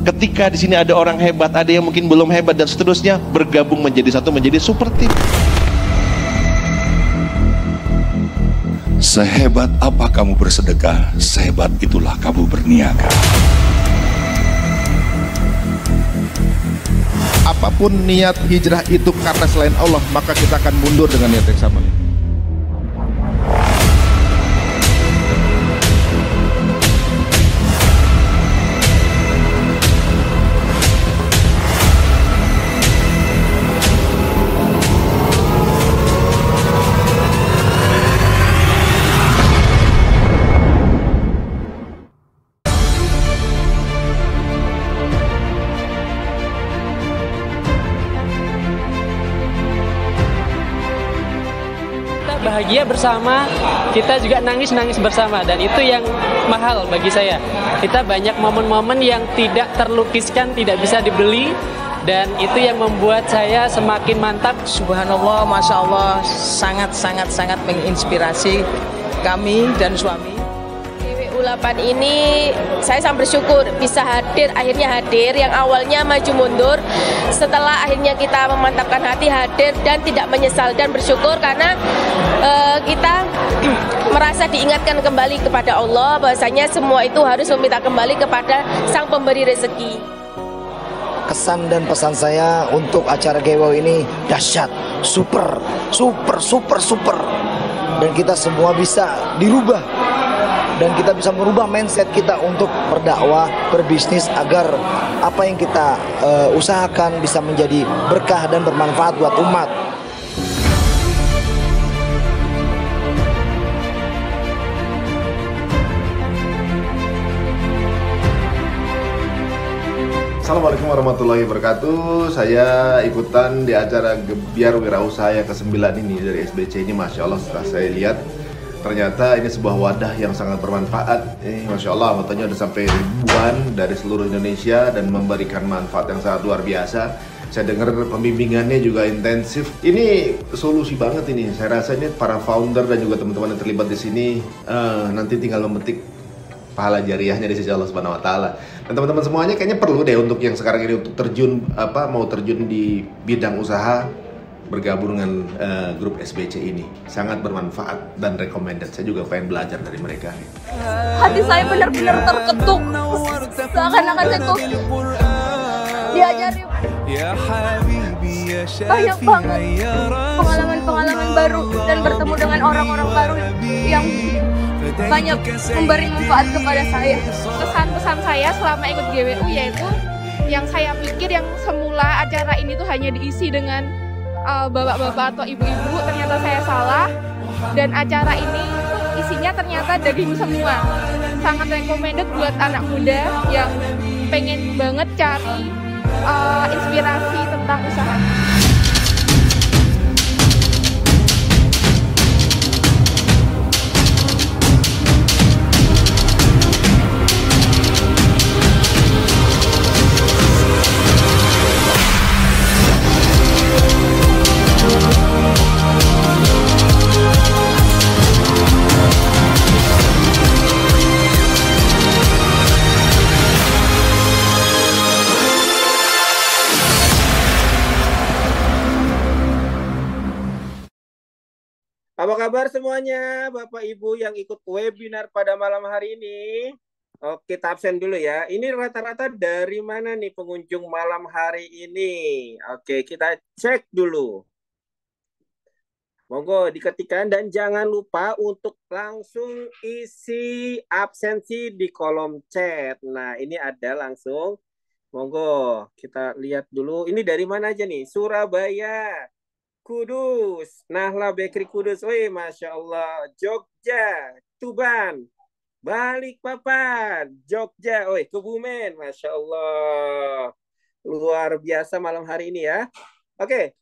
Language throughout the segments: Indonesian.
Ketika di sini ada orang hebat, ada yang mungkin belum hebat dan seterusnya, bergabung menjadi satu, menjadi super team. Sehebat apa kamu bersedekah, sehebat itulah kamu berniaga. Apapun niat hijrah itu karena selain Allah, maka kita akan mundur dengan niat yang sama. Bahagia bersama, kita juga nangis-nangis bersama, dan itu yang mahal bagi saya. Kita banyak momen-momen yang tidak terlukiskan, tidak bisa dibeli, dan itu yang membuat saya semakin mantap. Subhanallah, Masya Allah, sangat menginspirasi kami dan suami. GWU8 ini saya sangat bersyukur bisa akhirnya hadir, yang awalnya maju mundur, setelah akhirnya kita memantapkan hati hadir dan tidak menyesal, dan bersyukur karena kita merasa diingatkan kembali kepada Allah bahwasanya semua itu harus meminta kembali kepada Sang Pemberi rezeki. Kesan dan pesan saya untuk acara GWU ini dahsyat, super, dan kita semua bisa dirubah, dan kita bisa merubah mindset kita untuk berdakwah, berbisnis, agar apa yang kita usahakan bisa menjadi berkah dan bermanfaat buat umat. Assalamualaikum warahmatullahi wabarakatuh. Saya ikutan di acara Gebyar Wirausaha yang ke-9 ini dari SBC ini. Masya Allah, setelah saya lihat ternyata ini sebuah wadah yang sangat bermanfaat. Masya Allah, anggotanya ada sampai ribuan dari seluruh Indonesia dan memberikan manfaat yang sangat luar biasa. Saya dengar pembimbingannya juga intensif. Ini solusi banget ini. Saya rasa ini para founder dan juga teman-teman yang terlibat di sini nanti tinggal memetik pahala jariahnya di sisi Allah Subhanahu wa taala. Dan teman-teman semuanya kayaknya perlu deh untuk yang sekarang ini untuk mau terjun di bidang usaha, bergabung dengan grup SBC ini. Sangat bermanfaat dan recommended. Saya juga pengen belajar dari mereka. Hati saya benar-benar terketuk, seakan-akan saya tuh diajari banyak banget pengalaman-pengalaman baru dan bertemu dengan orang-orang baru yang banyak memberi manfaat kepada saya. Pesan-pesan saya selama ikut GWU yaitu yang saya pikir yang semula acara ini tuh hanya diisi dengan bapak-bapak atau ibu-ibu, ternyata saya salah, dan acara ini isinya ternyata daging semua. Sangat recommended buat anak muda yang pengen banget cari inspirasi tentang usaha. Apa kabar semuanya, Bapak Ibu yang ikut webinar pada malam hari ini? Oke, kita absen dulu ya. Ini rata-rata dari mana nih pengunjung malam hari ini? Oke, kita cek dulu. Monggo diketikkan dan jangan lupa untuk langsung isi absensi di kolom chat. Nah, ini ada langsung. Monggo kita lihat dulu. Ini dari mana aja nih? Surabaya, Kudus, Nahla Bakery Kudus, wih, Masya Allah, Jogja, Tuban, Balikpapan, Jogja, wih, Kebumen, Masya Allah, luar biasa malam hari ini ya. Oke,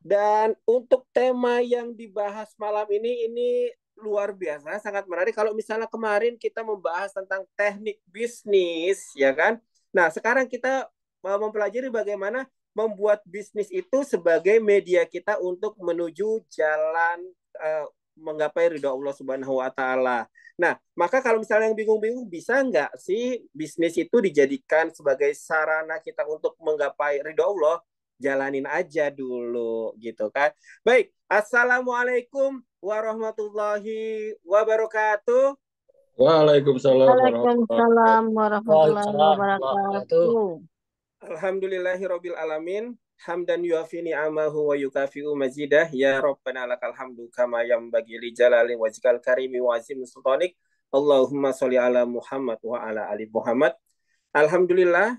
dan untuk tema yang dibahas malam ini luar biasa, sangat menarik. Kalau misalnya kemarin kita membahas tentang teknik bisnis, ya kan? Nah, sekarang kita mempelajari bagaimana membuat bisnis itu sebagai media kita untuk menuju jalan menggapai ridho Allah Subhanahu wa taala. Nah, maka kalau misalnya yang bingung-bingung, bisa nggak sih bisnis itu dijadikan sebagai sarana kita untuk menggapai ridho Allah? Jalanin aja dulu gitu kan. Baik, assalamualaikum warahmatullahi wabarakatuh. Waalaikumsalam Waalaikumsalam warahmatullahi wabarakatuh. Alhamdulillahirabbil alamin. Hamdan yuafi ni'amahu wa yukafi'u mazidah. Ya Rabbana lakal hamdu kama yanbaghi li jalali wajhikal karimi wa azim sultanik. Allahumma sholli ala Muhammad wa ala ali Muhammad. Alhamdulillah,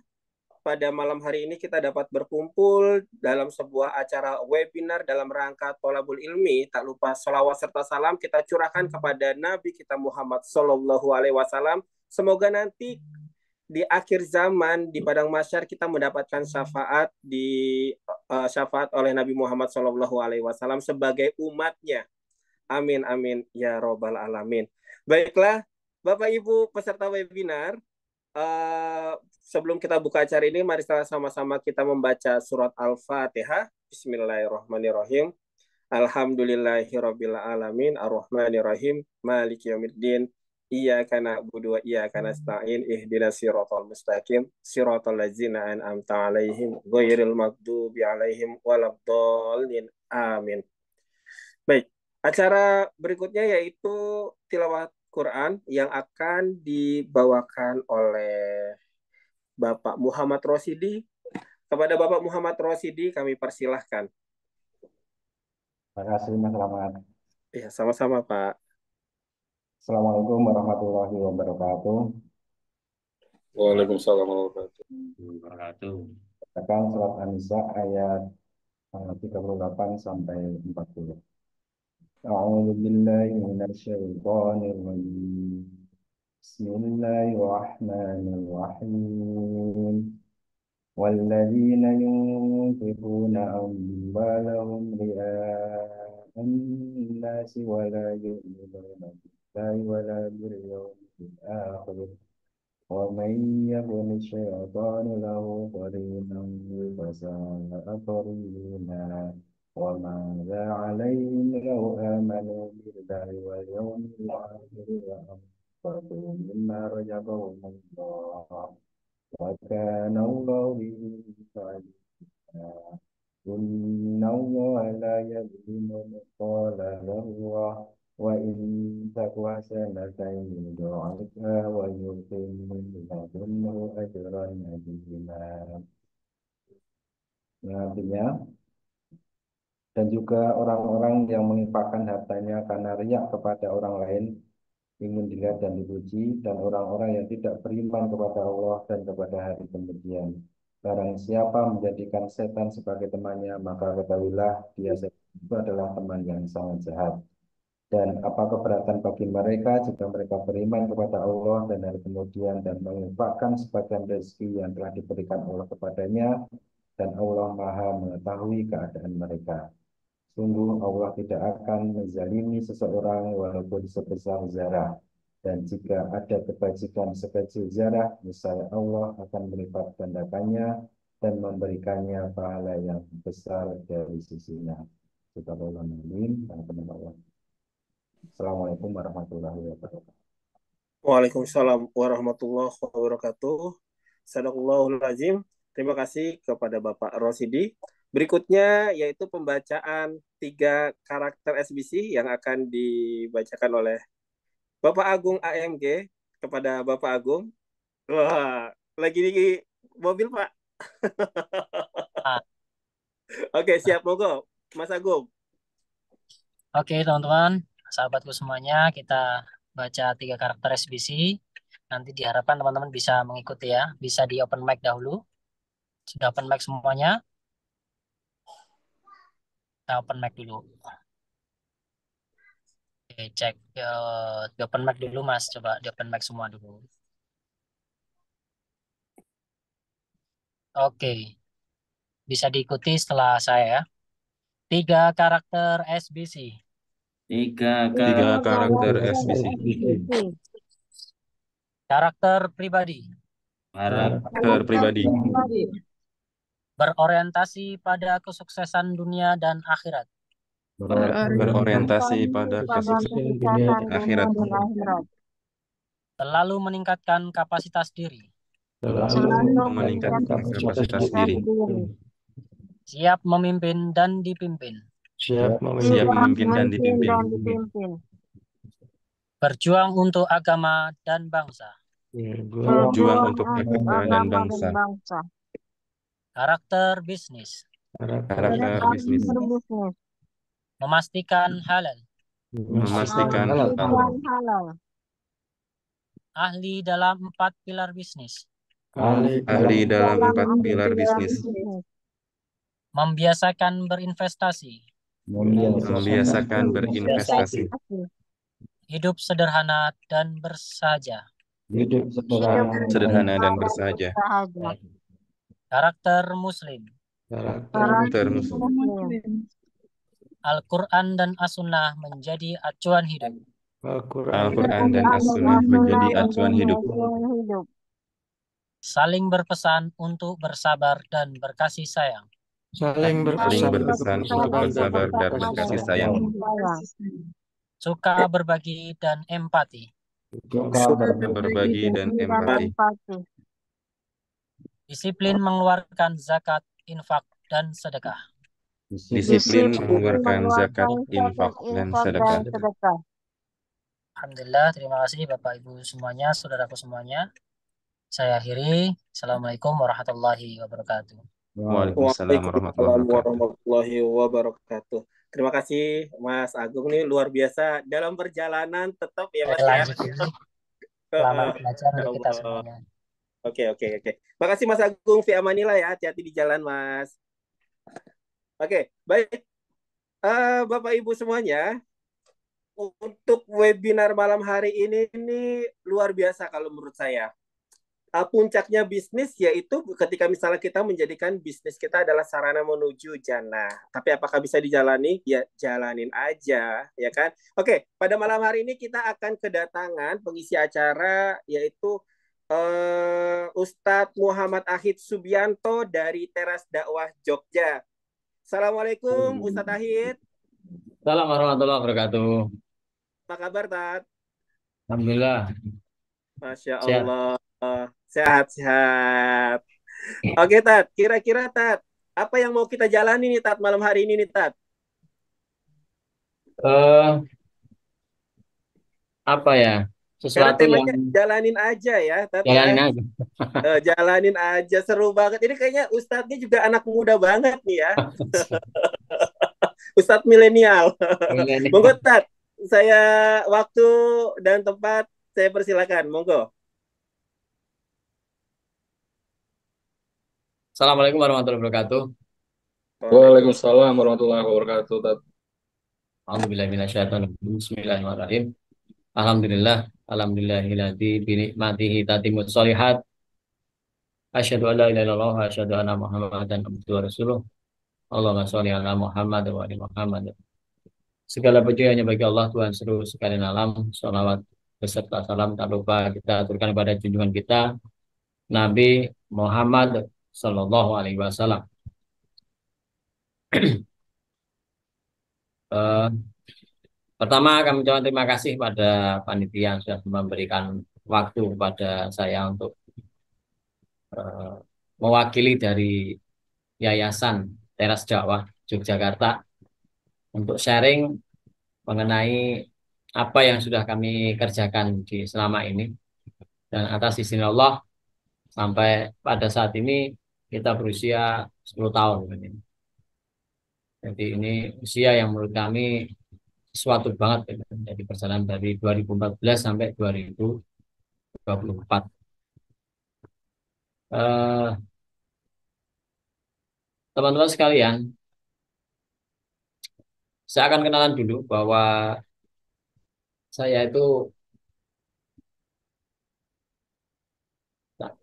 pada malam hari ini kita dapat berkumpul dalam sebuah acara webinar dalam rangka Tholabul Ilmi. Tak lupa sholawat serta salam kita curahkan kepada Nabi kita Muhammad Sallallahu Alaihi Wasallam. Semoga nanti di akhir zaman di padang mahsyar kita mendapatkan syafaat syafaat oleh Nabi Muhammad Sallallahu Alaihi Wasallam sebagai umatnya. Amin amin ya robbal alamin. Baiklah, Bapak Ibu peserta webinar. Sebelum kita buka acara ini, mari sama-sama kita membaca surat Al-Fatihah. Bismillahirrahmanirrahim. Alhamdulillahirabbil alamin, arrahmanirrahim, maliki yaumiddin. Iyyaka na'budu wa iyyaka nasta'in, ihdinas siratal mustaqim, siratal ladzina an'amta 'alaihim, ghairil maghdubi 'alaihim waladdallin. Amin. Baik, acara berikutnya yaitu tilawah Quran yang akan dibawakan oleh Bapak Muhammad Rosidi. Kepada Bapak Muhammad Rosidi kami persilahkan. Terima kasih Mas Rahmat. Ya, sama-sama Pak. Assalamualaikum warahmatullahi wabarakatuh. Waalaikumsalam warahmatullahi wabarakatuh. Bacakan surat An-Nisa ayat 38 sampai 40. A'udzu billahi minasyaitonir rajim. Bismillahirrahmanirrahim. والذين ينفقون أموالهم رئاء الناس ولا يؤمنون بالله ولا باليوم الآخر ومن يكن الشيطان له قرينا فساء قرينا وماذا عليهم لو آمنوا بالله واليوم الآخر وأنفقوا مما رزقهم الله وكان الله بهم عليما إن الله لا يظلم مثقال ذرة وإن تك حسنة يضاعفها ويؤتي من لدنه أجرا عظيما. Artinya, dan juga orang-orang yang menginfakkan hartanya karena riak kepada orang lain, ingin dilihat dan dipuji, dan orang-orang yang tidak beriman kepada Allah dan kepada hari kemudian. Barang siapa menjadikan setan sebagai temannya, maka ketahuilah dia itu adalah teman yang sangat jahat. Dan apa keberatan bagi mereka jika mereka beriman kepada Allah dan hari kemudian dan menginfakkan sebagian rezeki yang telah diberikan Allah kepadanya, dan Allah Maha mengetahui keadaan mereka. Sungguh Allah tidak akan menzalimi seseorang walaupun sebesar zarah. Dan jika ada kebajikan sekecil zarah, niscaya Allah akan melipat gandakannya dan memberikannya pahala yang besar dari sisinya. Assalamualaikum warahmatullahi wabarakatuh. Waalaikumsalam warahmatullahi wabarakatuh. Sadaqallahul azim. Terima kasih kepada Bapak Rosidi. Berikutnya yaitu pembacaan 3 karakter SBC yang akan dibacakan oleh Bapak Agung AMG. Kepada Bapak Agung. Wah, lagi di mobil Pak. Oke, siap, monggo Mas Agung. Oke teman-teman, sahabatku semuanya, kita baca 3 karakter SBC. Nanti diharapkan teman-teman bisa mengikuti ya. Bisa di open mic dahulu. Sudah open mic semuanya? Kita open mic dulu. Oke, cek di open mic dulu Mas. Coba di open mic semua dulu. Oke. Bisa diikuti setelah saya ya. 3 karakter SBC. 3 karakter SBC. Karakter pribadi. Karakter pribadi. Berorientasi pada kesuksesan dunia dan akhirat. berorientasi pada pada kesuksesan kesuksesan dunia akhirat. dan akhirat. Selalu meningkatkan kapasitas diri. Selalu Meningkatkan meningkatkan kapasitas kapasitas diri. diri. Siap memimpin dan dipimpin. Siap Siap memimpin dan memimpin dipimpin. dan dipimpin. Berjuang untuk agama dan bangsa. Berjuang untuk agama dan agama dan bangsa. bangsa. Karakter bisnis. Karakter bisnis. Berbisnis. Memastikan halal. Memastikan halal. Memastikan halal. Ahli dalam 4 pilar bisnis. Ahli dalam 4 pilar bisnis. Membiasakan berinvestasi. Membiasakan berinvestasi. Hidup sederhana dan bersahaja. Sederhana dan bersahaja. Karakter muslim. Karakter muslim. Al-Quran dan As-Sunnah menjadi acuan hidup. Al-Quran dan As-Sunnah menjadi acuan hidup. Saling berpesan untuk bersabar dan berkasih sayang. Saling berpesan untuk bersabar dan berkasih sayang. Suka berbagi dan empati. Berbagi dan empati. Disiplin mengeluarkan zakat, infak, dan sedekah. Disiplin mengeluarkan zakat, infak, dan sedekah. Alhamdulillah, terima kasih Bapak Ibu semuanya, saudaraku semuanya. Saya akhiri. Assalamualaikum warahmatullahi wabarakatuh. Waalaikumsalam warahmatullahi wabarakatuh. Terima kasih Mas Agung nih, luar biasa dalam perjalanan tetap ya Mas ya. Selamat belajar untuk kita semuanya. Oke. Makasih Mas Agung, fi amanillah ya, hati-hati di jalan Mas. Oke, baik. Bapak Ibu semuanya, untuk webinar malam hari ini luar biasa kalau menurut saya. Puncaknya bisnis yaitu ketika misalnya kita menjadikan bisnis kita adalah sarana menuju jannah. Tapi apakah bisa dijalani? Ya jalanin aja, ya kan? Oke, pada malam hari ini kita akan kedatangan pengisi acara yaitu Ustadz Muhammad Ahid Subianto dari Teras Dakwah Jogja. Assalamualaikum Ustadz Ahid. Assalamualaikum warahmatullahi wabarakatuh. Apa kabar Tat? Alhamdulillah. Masya Allah. Sehat. Oke Tat, kira-kira Tat, apa yang mau kita jalani nih Tat malam hari ini nih Tat? Apa ya? Sesuatu yang jalanin aja ya Tat. Jalanin aja. Jalanin aja, seru banget. Ini kayaknya Ustadznya juga anak muda banget nih ya. Ustadz milenial. Monggo Tat, saya waktu dan tempat saya persilakan, monggo. Assalamualaikum warahmatullahi wabarakatuh. Waalaikumsalam warahmatullahi wabarakatuh. Bismillahirrahmanirrahim. Alhamdulillahilladzi bi ni'matihi tatimmus sholihat. Asyhadu an la ilaha illallah wa asyhadu anna Muhammadan abduhu wa rasuluh. Allahumma sholli ala Muhammad wa ali Muhammad. Segala puji hanya bagi Allah Tuhan seluruh sekalian alam. Shalawat beserta salam tak lupa kita aturkan kepada junjungan kita Nabi Muhammad Sallallahu Alaihi Wasallam. Pertama kami ucapkan terima kasih pada panitia yang sudah memberikan waktu kepada saya untuk mewakili dari Yayasan Teras Dakwah Yogyakarta untuk sharing mengenai apa yang sudah kami kerjakan di selama ini, dan atas izin Allah sampai pada saat ini kita berusia 10 tahun. Jadi ini usia yang menurut kami sesuatu banget. Jadi perjalanan dari 2014 sampai 2024. Teman-teman sekalian, saya akan kenalan dulu bahwa saya itu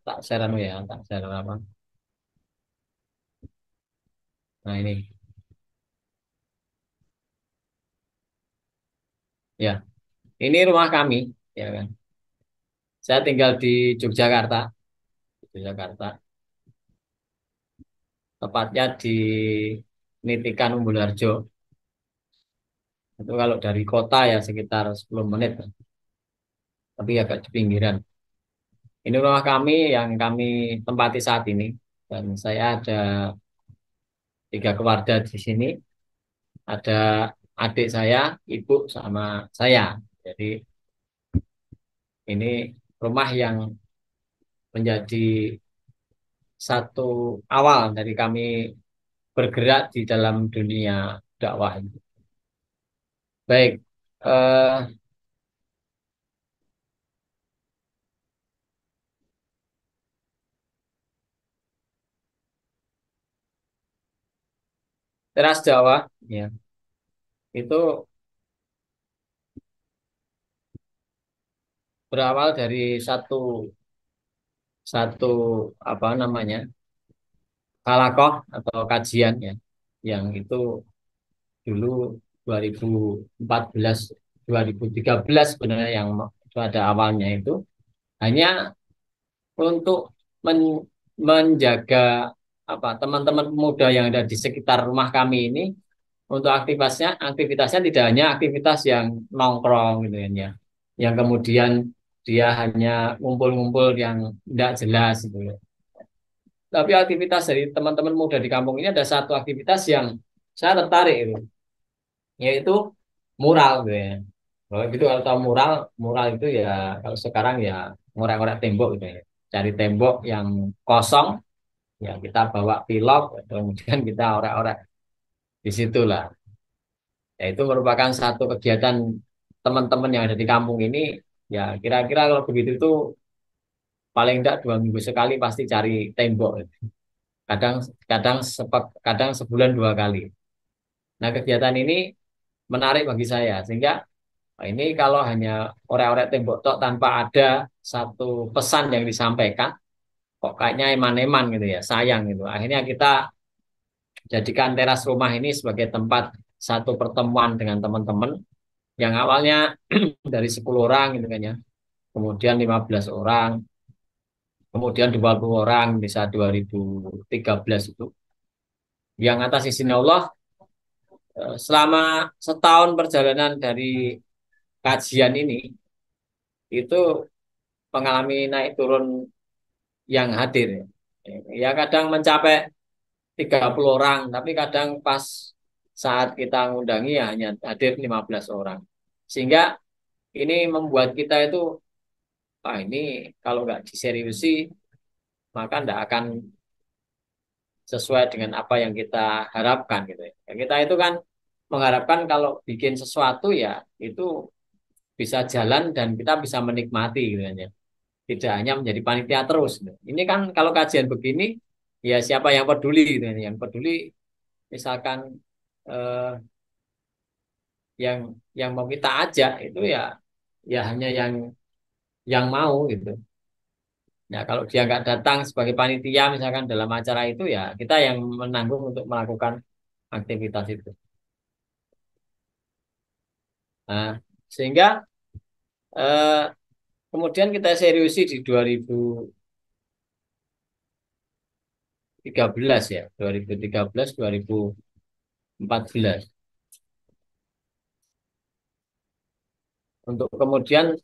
tak share ya, tak share apa. Nah ini. Ya, ini rumah kami, ya kan. Saya tinggal di Yogyakarta, tepatnya di Nitikan Umbul Harjo. Itu kalau dari kota ya sekitar 10 menit, tapi agak di pinggiran. Ini rumah kami yang kami tempati saat ini, dan saya ada 3 keluarga di sini. Ada adik saya, ibu, sama saya. Jadi ini rumah yang menjadi satu awal dari kami bergerak di dalam dunia dakwah ini. Baik, teras dakwah ya itu berawal dari satu satu apa namanya halakoh atau kajian ya, yang itu dulu 2014 2013 sebenarnya, yang itu ada awalnya itu hanya untuk menjaga apa teman-teman pemuda yang ada di sekitar rumah kami ini, untuk aktivitasnya tidak hanya aktivitas yang nongkrong gitu kan ya, yang kemudian dia hanya ngumpul-ngumpul yang tidak jelas gitu ya. Tapi aktivitas dari teman-teman muda di kampung ini ada satu aktivitas yang saya tertarik itu, yaitu mural gitu ya. Kalau gitu, kalau tahu mural, mural itu ya kalau sekarang ya ngorek-ngorek tembok gitu ya. Cari tembok yang kosong, ya kita bawa pilok, kemudian kita orek-orek di situlah. Ya itu merupakan satu kegiatan teman-teman yang ada di kampung ini. Ya kira-kira kalau begitu itu paling tidak 2 minggu sekali pasti cari tembok. Kadang kadang kadang sebulan 2 kali. Nah, kegiatan ini menarik bagi saya, sehingga ini kalau hanya orek-orek tembok tok tanpa ada satu pesan yang disampaikan, kok kayaknya eman-eman gitu ya, sayang gitu. Akhirnya kita jadikan teras rumah ini sebagai tempat satu pertemuan dengan teman-teman yang awalnya dari 10 orang gitu kan ya, kemudian 15 orang, kemudian 20 orang, bisa 2013 itu. Yang atas izin Allah, selama setahun perjalanan dari kajian ini, itu mengalami naik turun yang hadir. Ya kadang mencapai 30 orang, tapi kadang pas saat kita ngundangi ya hanya hadir 15 orang. Sehingga ini membuat kita itu, ini kalau nggak diseriusi, maka nggak akan sesuai dengan apa yang kita harapkan gitu ya. Kita itu kan mengharapkan kalau bikin sesuatu ya itu bisa jalan dan kita bisa menikmati gitu kan ya. Tidak hanya menjadi panitia terus gitu. Ini kan kalau kajian begini ya siapa yang peduli gitu kan. Yang peduli misalkan eh, yang mau kita ajak itu ya hanya yang mau gitu. Ya kalau dia nggak datang sebagai panitia misalkan dalam acara itu, ya kita yang menanggung untuk melakukan aktivitas itu. Nah, sehingga eh, kemudian kita seriusi di 2013 ya, 2013 2014. Untuk kemudian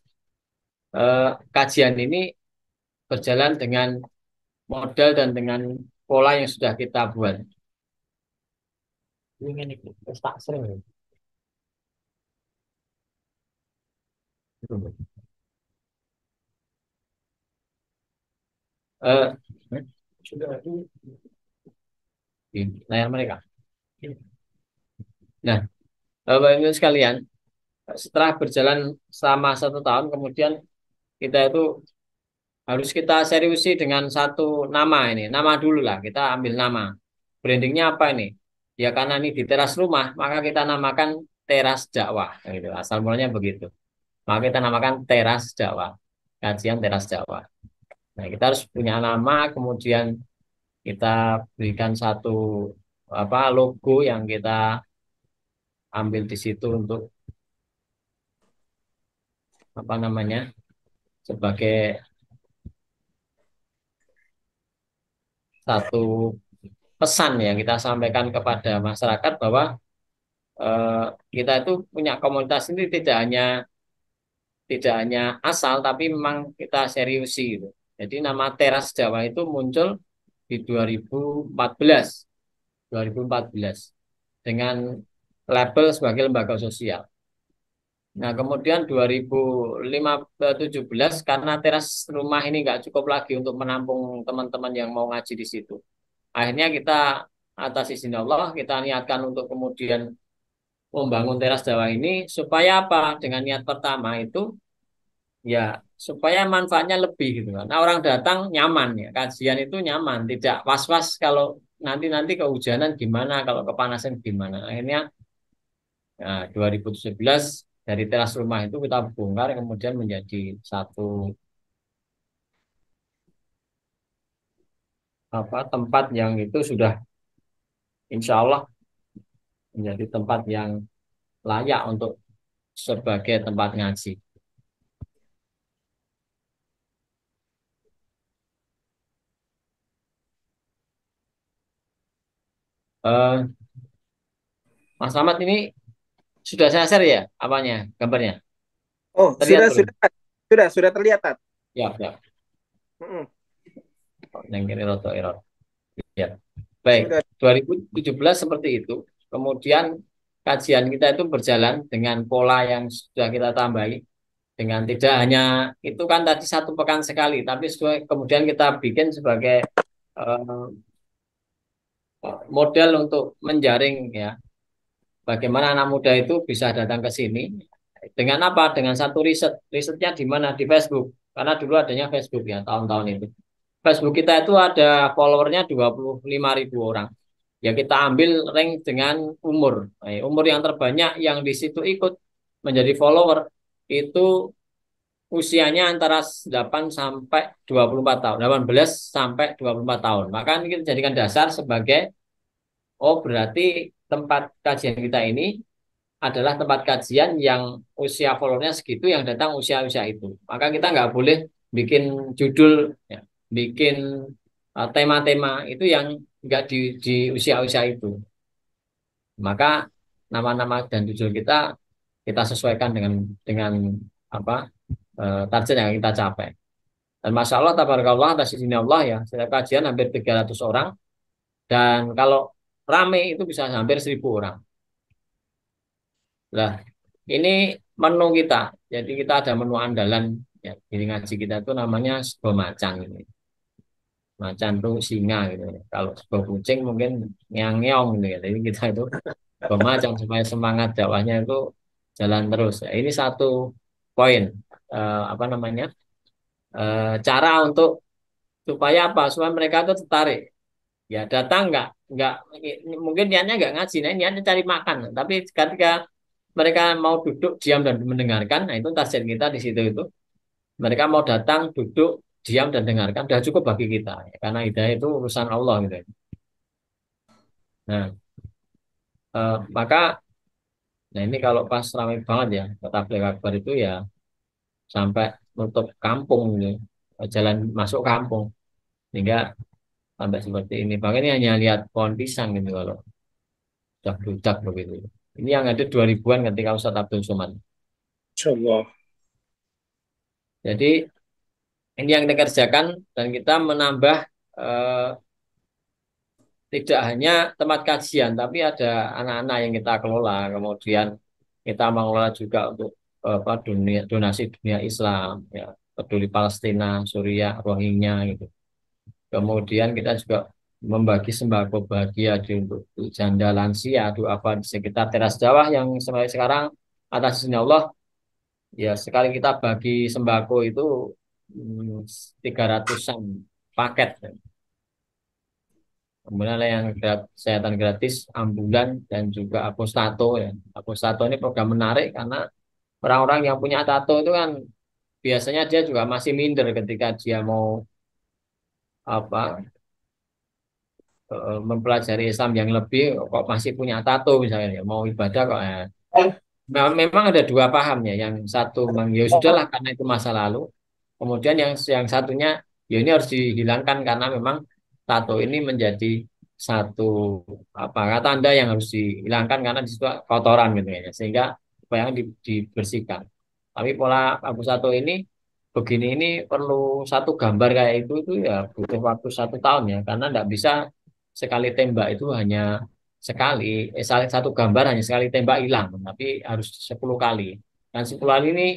kajian ini berjalan dengan model dan dengan pola yang sudah kita buat. Ini tak sering. Sudah di layar mereka. Nah, Bapak Ibu sekalian, setelah berjalan selama 1 tahun, kemudian kita itu harus kita seriusi dengan satu nama ini. Nama dulu lah, kita ambil nama. Brandingnya apa ini? Ya karena ini di teras rumah, maka kita namakan teras dakwah. Gitu. Asal mulanya begitu. Maka kita namakan teras dakwah. Kajian teras dakwah. Nah, kita harus punya nama, kemudian kita berikan satu logo yang kita ambil di situ untuk sebagai satu pesan yang kita sampaikan kepada masyarakat bahwa eh, kita itu punya komunitas ini tidak hanya asal, tapi memang kita seriusi gitu. Jadi nama Teras Jawa itu muncul di 2014, 2014 dengan label sebagai lembaga sosial. Nah, kemudian 2017 karena teras rumah ini nggak cukup lagi untuk menampung teman-teman yang mau ngaji di situ. Akhirnya kita atas izin Allah kita niatkan untuk kemudian membangun teras Jawa ini supaya apa? Dengan niat pertama itu ya supaya manfaatnya lebih gitu kan. Nah, orang datang nyaman ya, kajian itu nyaman, tidak was-was kalau nanti kehujanan gimana, kalau kepanasan gimana. Akhirnya 2017 dari teras rumah itu kita bongkar kemudian menjadi satu tempat yang itu sudah insya Allah menjadi tempat yang layak untuk sebagai tempat ngaji. Eh, Mas Ahmad ini sudah saya share ya apanya gambarnya? Oh, Terlihat belum? sudah terlihat, Tat. Ya, ya. Yang kiri roto error. Ya. Baik, 2017 seperti itu. Kemudian kajian kita itu berjalan dengan pola yang sudah kita tambahi. Dengan tidak hanya itu kan tadi 1 pekan sekali, tapi kemudian kita bikin sebagai model untuk menjaring ya. Bagaimana anak muda itu bisa datang ke sini. Dengan apa? Dengan satu risetnya di mana? Di Facebook. Karena dulu adanya Facebook ya, tahun-tahun itu. Facebook kita itu ada followernya 25.000 orang. Ya kita ambil rank dengan umur. Umur yang terbanyak yang di situ ikut menjadi follower itu usianya antara 8 sampai 24 tahun. 18 sampai 24 tahun. Maka ini kita jadikan dasar sebagai berarti tempat kajian kita ini adalah tempat kajian yang usia followernya segitu yang datang usia-usia itu. Maka kita nggak boleh bikin judul, ya, bikin tema-tema itu yang nggak di usia-usia itu. Maka nama-nama dan judul kita sesuaikan dengan apa target yang kita capai. Dan masya Allah, tabarakallah atas izin Allah ya, setiap kajian hampir 300 orang dan kalau rame itu bisa hampir 1.000 orang. Nah, ini menu kita. Jadi kita ada menu andalan ya, di ngaji kita itu namanya sego macan ini. Macan itu singa gitu. Kalau sego kucing mungkin ngeong gitu ya. Jadi kita itu sego macan supaya semangat dakwahnya itu jalan terus. Ya, ini satu poin apa namanya? Cara untuk supaya apa? Supaya mereka itu tertarik. Ya datang nggak mungkin niatnya nggak ngaji, nah niatnya cari makan. Tapi ketika mereka mau duduk diam dan mendengarkan, nah itu target kita di situ itu. Mereka mau datang duduk diam dan dengarkan, sudah cukup bagi kita. Ya, karena hidayah itu urusan Allah gitu. Nah, maka, nah ini kalau pas ramai banget ya, kota Tabligh Akbar itu ya sampai nutup kampung, gitu. Jalan masuk kampung, sehingga sampai seperti ini. Bahkan ini hanya lihat pohon pisang gitu kalau sudah bludak begitu. Ini yang ada 2000-an ketika Ustadz Abdul Somad. Insyaallah. Jadi ini yang kita kerjakan dan kita menambah tidak hanya tempat kajian, tapi ada anak-anak yang kita kelola. Kemudian kita mengelola juga untuk donasi dunia Islam, ya, peduli Palestina, Suriah, Rohingya gitu. Kemudian kita juga membagi sembako bahagia untuk janda lansia, apa di sekitar teras Jawa yang sampai sekarang atas izin Allah ya sekali kita bagi sembako itu 300-an paket. Kemudian ada yang kesehatan gratis, ambulan dan juga apostato ya. Apostato ini program menarik karena orang-orang yang punya tato itu kan biasanya dia juga masih minder ketika dia mau mempelajari Islam yang lebih kok masih punya tato misalnya ya, mau ibadah kok memang ada dua pahamnya. Yang satu memang ya sudahlah karena itu masa lalu. Kemudian yang satunya ya ini harus dihilangkan karena memang tato ini menjadi satu tanda yang harus dihilangkan karena di situ kotoran gitu ya, sehingga yang dibersihkan. Tapi pola hapus satu ini begini ini perlu satu gambar kayak itu ya butuh waktu 1 tahun ya, karena tidak bisa sekali tembak itu hanya sekali, satu gambar hanya sekali tembak hilang, tapi harus 10 kali. Dan 10 kali ini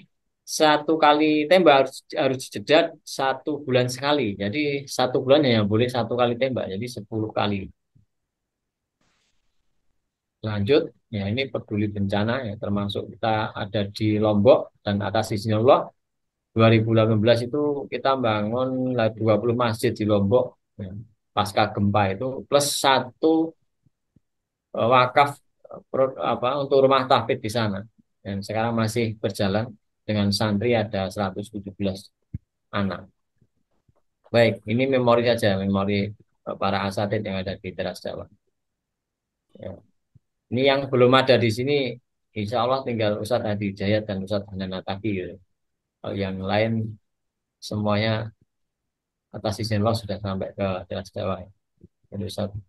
satu kali tembak harus jeda 1 bulan sekali. Jadi 1 bulan hanya boleh 1 kali tembak. Jadi 10 kali. Lanjut, ya ini peduli bencana ya, termasuk kita ada di Lombok dan atas izin Allah 2018 itu kita bangun 20 masjid di Lombok ya, pasca gempa itu plus 1 wakaf untuk rumah tahfidz di sana. Dan sekarang masih berjalan dengan santri ada 117 anak. Baik, ini memori saja, memori para asatidz yang ada di teras Jawa. Ya. Ini yang belum ada di sini, insya Allah tinggal Ustadz Hadi Hidayat dan Ustadz Hanan Ataki. Gitu. Kalau yang lain semuanya atas izin Allah sudah sampai ke teras Jawa. Jadi Ustadz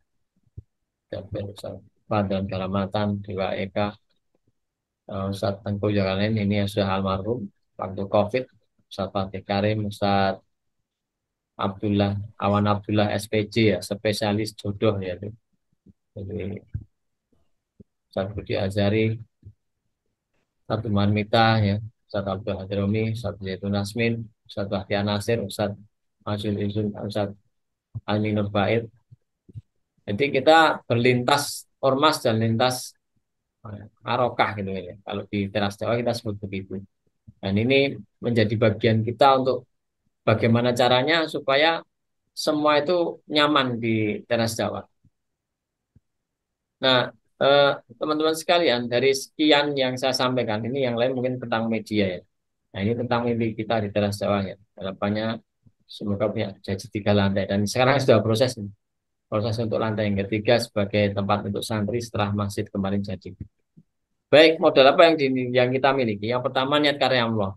Jabir, Ustadz Fadlan Karamatan, Dewa Eka, Ustadz Tengku Jalanin ini yang sudah almarhum waktu COVID, Ustadz Fatih Karim, Ustadz Awan Abdullah SPJ ya, spesialis jodoh ya. Jadi Ustadz Budi Azari, Ustadz Umar Mita ya, Ustadz Abdul Hadromi, Ustadz Zaitun Nasmin, Ustadz Bahtiar Nasir, Ustadz Mazul Izun, Ustadz Ali Nur Bait. Jadi kita berlintas ormas dan lintas arokah gitu ya. Kalau di teras Jawa kita sebut begitu. Dan ini menjadi bagian kita untuk bagaimana caranya supaya semua itu nyaman di teras Jawa. Nah, teman-teman sekalian, dari sekian yang saya sampaikan, ini yang lain mungkin tentang media ya. Nah, ini tentang mimpi kita di teras Jawa ya. Harapannya semoga punya jadi 3 lantai. Dan sekarang sudah proses untuk lantai yang ketiga sebagai tempat untuk santri setelah masjid kemarin jadi. Baik, modal apa yang kita miliki? Yang pertama, niat karya Allah.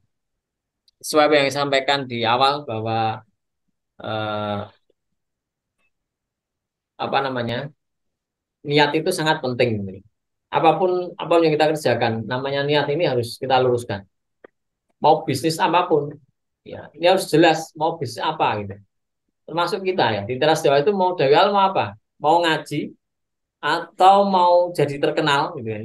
Sesuai yang disampaikan di awal bahwa niat itu sangat penting. Apapun yang kita kerjakan, namanya niat ini harus kita luruskan. Mau bisnis apapun, ya ini harus jelas mau bisnis apa gitu. Termasuk kita ya di teras Jawa itu mau dari awal mau apa? Mau ngaji atau mau jadi terkenal gitu ya.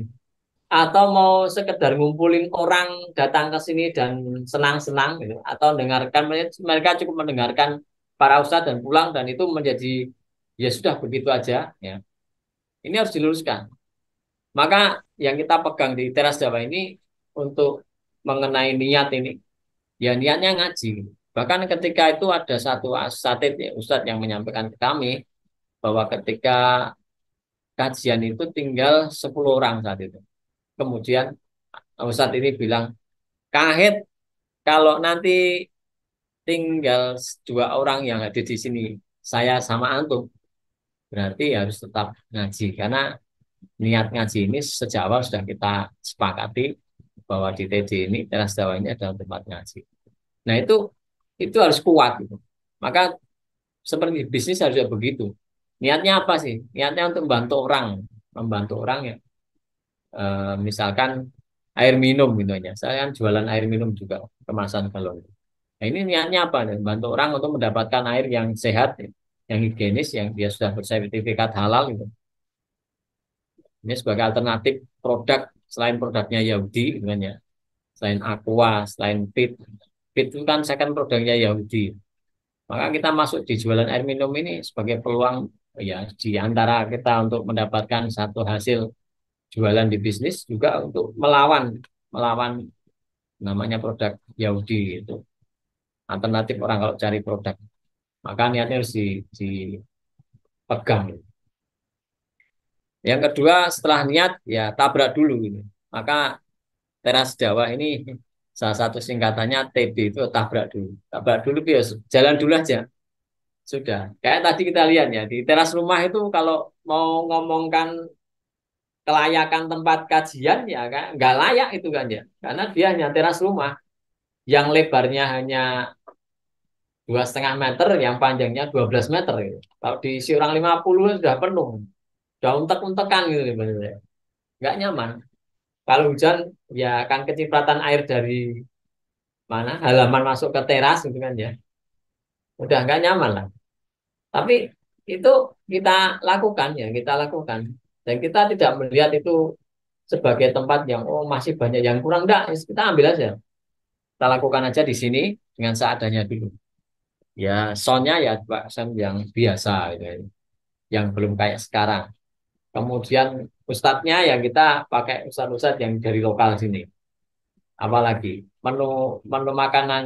Atau mau sekedar ngumpulin orang datang ke sini dan senang-senang gitu, atau dengarkan, mereka cukup mendengarkan para ustadz dan pulang, dan itu menjadi ya sudah begitu aja ya. Ini harus diluruskan. Maka yang kita pegang di teras Jawa ini untuk mengenai niat ini, ya niatnya ngaji. Bahkan ketika itu ada satu asatidz ya, ustadz yang menyampaikan ke kami bahwa ketika kajian itu tinggal 10 orang saat itu. Kemudian ustadz ini bilang, Kang Ahid, kalau nanti tinggal 2 orang yang ada di sini, saya sama antum, berarti harus tetap ngaji. Karena niat ngaji ini sejak awal sudah kita sepakati bahwa di TD ini, teras Jawa ini adalah tempat ngaji. Nah itu harus kuat gitu. Maka seperti bisnis harusnya begitu. Niatnya apa sih? Niatnya untuk membantu orang ya. Misalkan air minum gitu aja. Saya kan jualan air minum juga, kemasan galon. Nah, ini niatnya apa? Membantu orang untuk mendapatkan air yang sehat, yang higienis, yang dia sudah bersertifikat halal gitu. Ini sebagai alternatif produk selain produknya Yahudi gitu kan ya. Selain Aqua, selain Pit itu kan second produknya Yahudi. Maka kita masuk di jualan air minum ini sebagai peluang ya di antara kita untuk mendapatkan satu hasil jualan di bisnis, juga untuk melawan namanya produk Yahudi itu. Alternatif orang kalau cari produk. Maka niatnya harus dipegang. Yang kedua, setelah niat ya tabrak dulu gitu. Maka teras Jawa ini salah satu singkatannya TB itu tabrak dulu. Tabrak dulu biasa, jalan dulu aja. Sudah. Kayak tadi kita lihat ya, di teras rumah itu kalau mau ngomongkan kelayakan tempat kajian ya kan nggak layak itu kan ya, karena dia hanya teras rumah yang lebarnya hanya 2 2,5 meter, yang panjangnya 12 meter gitu. Kalau diisi orang 50 sudah penuh, sudah untek-untekan gitu sebenarnya. Nggak nyaman. Kalau hujan ya akan kecipratan air dari mana halaman masuk ke teras gitu kan ya. Udah nggak nyaman lah. Tapi itu kita lakukan ya, kita lakukan. Dan kita tidak melihat itu sebagai tempat yang oh masih banyak yang kurang, enggak, kita ambil aja. Kita lakukan aja di sini dengan seadanya dulu. Ya, soundnya ya Pak Sam yang biasa gitu ya. Yang belum kayak sekarang. Kemudian ustadznya ya kita pakai ustadz-ustadz yang dari lokal sini. Apalagi menu menu makanan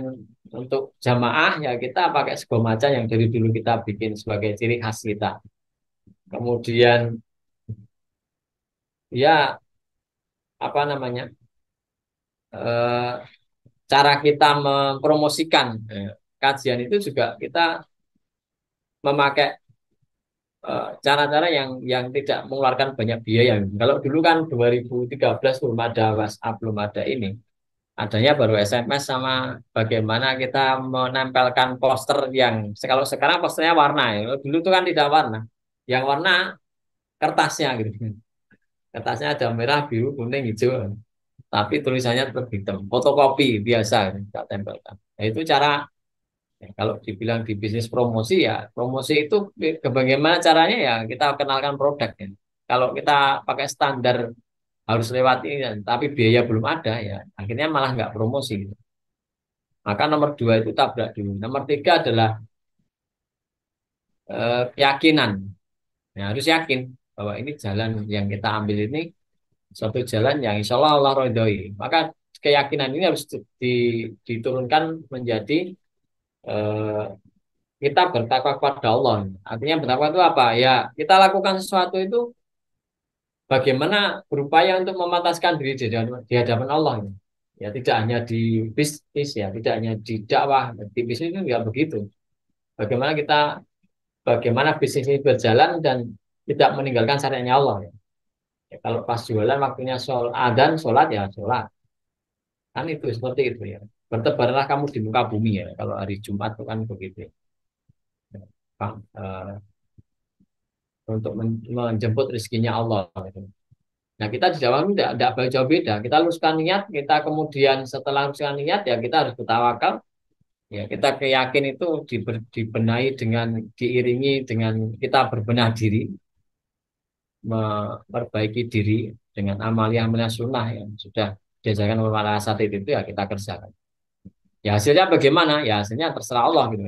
untuk jamaah ya kita pakai sego macan yang dari dulu kita bikin sebagai ciri khas kita. Kemudian ya apa namanya eh, cara kita mempromosikan kajian itu juga kita memakai cara-cara yang tidak mengeluarkan banyak biaya. Kalau dulu kan 2013 belum ada WhatsApp, belum ada ini. Adanya baru SMS sama bagaimana kita menempelkan poster yang kalau sekarang posternya warna ya. Kalau dulu itu kan tidak warna. Yang warna kertasnya gitu. Kertasnya ada merah, biru, kuning, hijau. Tapi tulisannya tetap hitam. Fotokopi biasa kita tempelkan. Nah, itu cara kalau dibilang di bisnis promosi ya, promosi itu bagaimana caranya ya kita kenalkan produk ya. Kalau kita pakai standar harus lewat ini, tapi biaya belum ada ya, akhirnya malah nggak promosi. Gitu. Maka nomor 2 itu tabrak dulu. Nomor 3 adalah keyakinan. Ya, harus yakin bahwa ini jalan yang kita ambil ini suatu jalan yang insya Allah Allah ridhoi. Maka keyakinan ini harus diturunkan menjadi eh, kita bertakwa kepada Allah. Artinya bertakwa itu apa? Ya, kita lakukan sesuatu itu bagaimana berupaya untuk memantaskan diri di hadapan Allah. Ya, tidak hanya di bisnis ya, tidak hanya di dakwah, di bisnis itu nggak begitu. Bagaimana bagaimana bisnis ini berjalan dan tidak meninggalkan syariatnya Allah. Ya. Ya, kalau pas jualan waktunya adzan, sholat ya sholat. Kan itu seperti itu ya. Bertebarlah kamu di muka bumi ya. Kalau hari Jumat itu kan begitu. Ya. Untuk menjemput rezekinya Allah. Gitu. Nah kita di Jawa tidak jauh beda. Kita luruskan niat, kita kemudian setelah luruskan niat ya kita harus bertawakal. Ya kita keyakin itu dibenahi dengan diiringi dengan kita berbenah diri, memperbaiki diri dengan amalia sunnah yang sudah diajarkan oleh para asatidz itu ya kita kerjakan. Ya hasilnya bagaimana? Ya hasilnya terserah Allah gitu.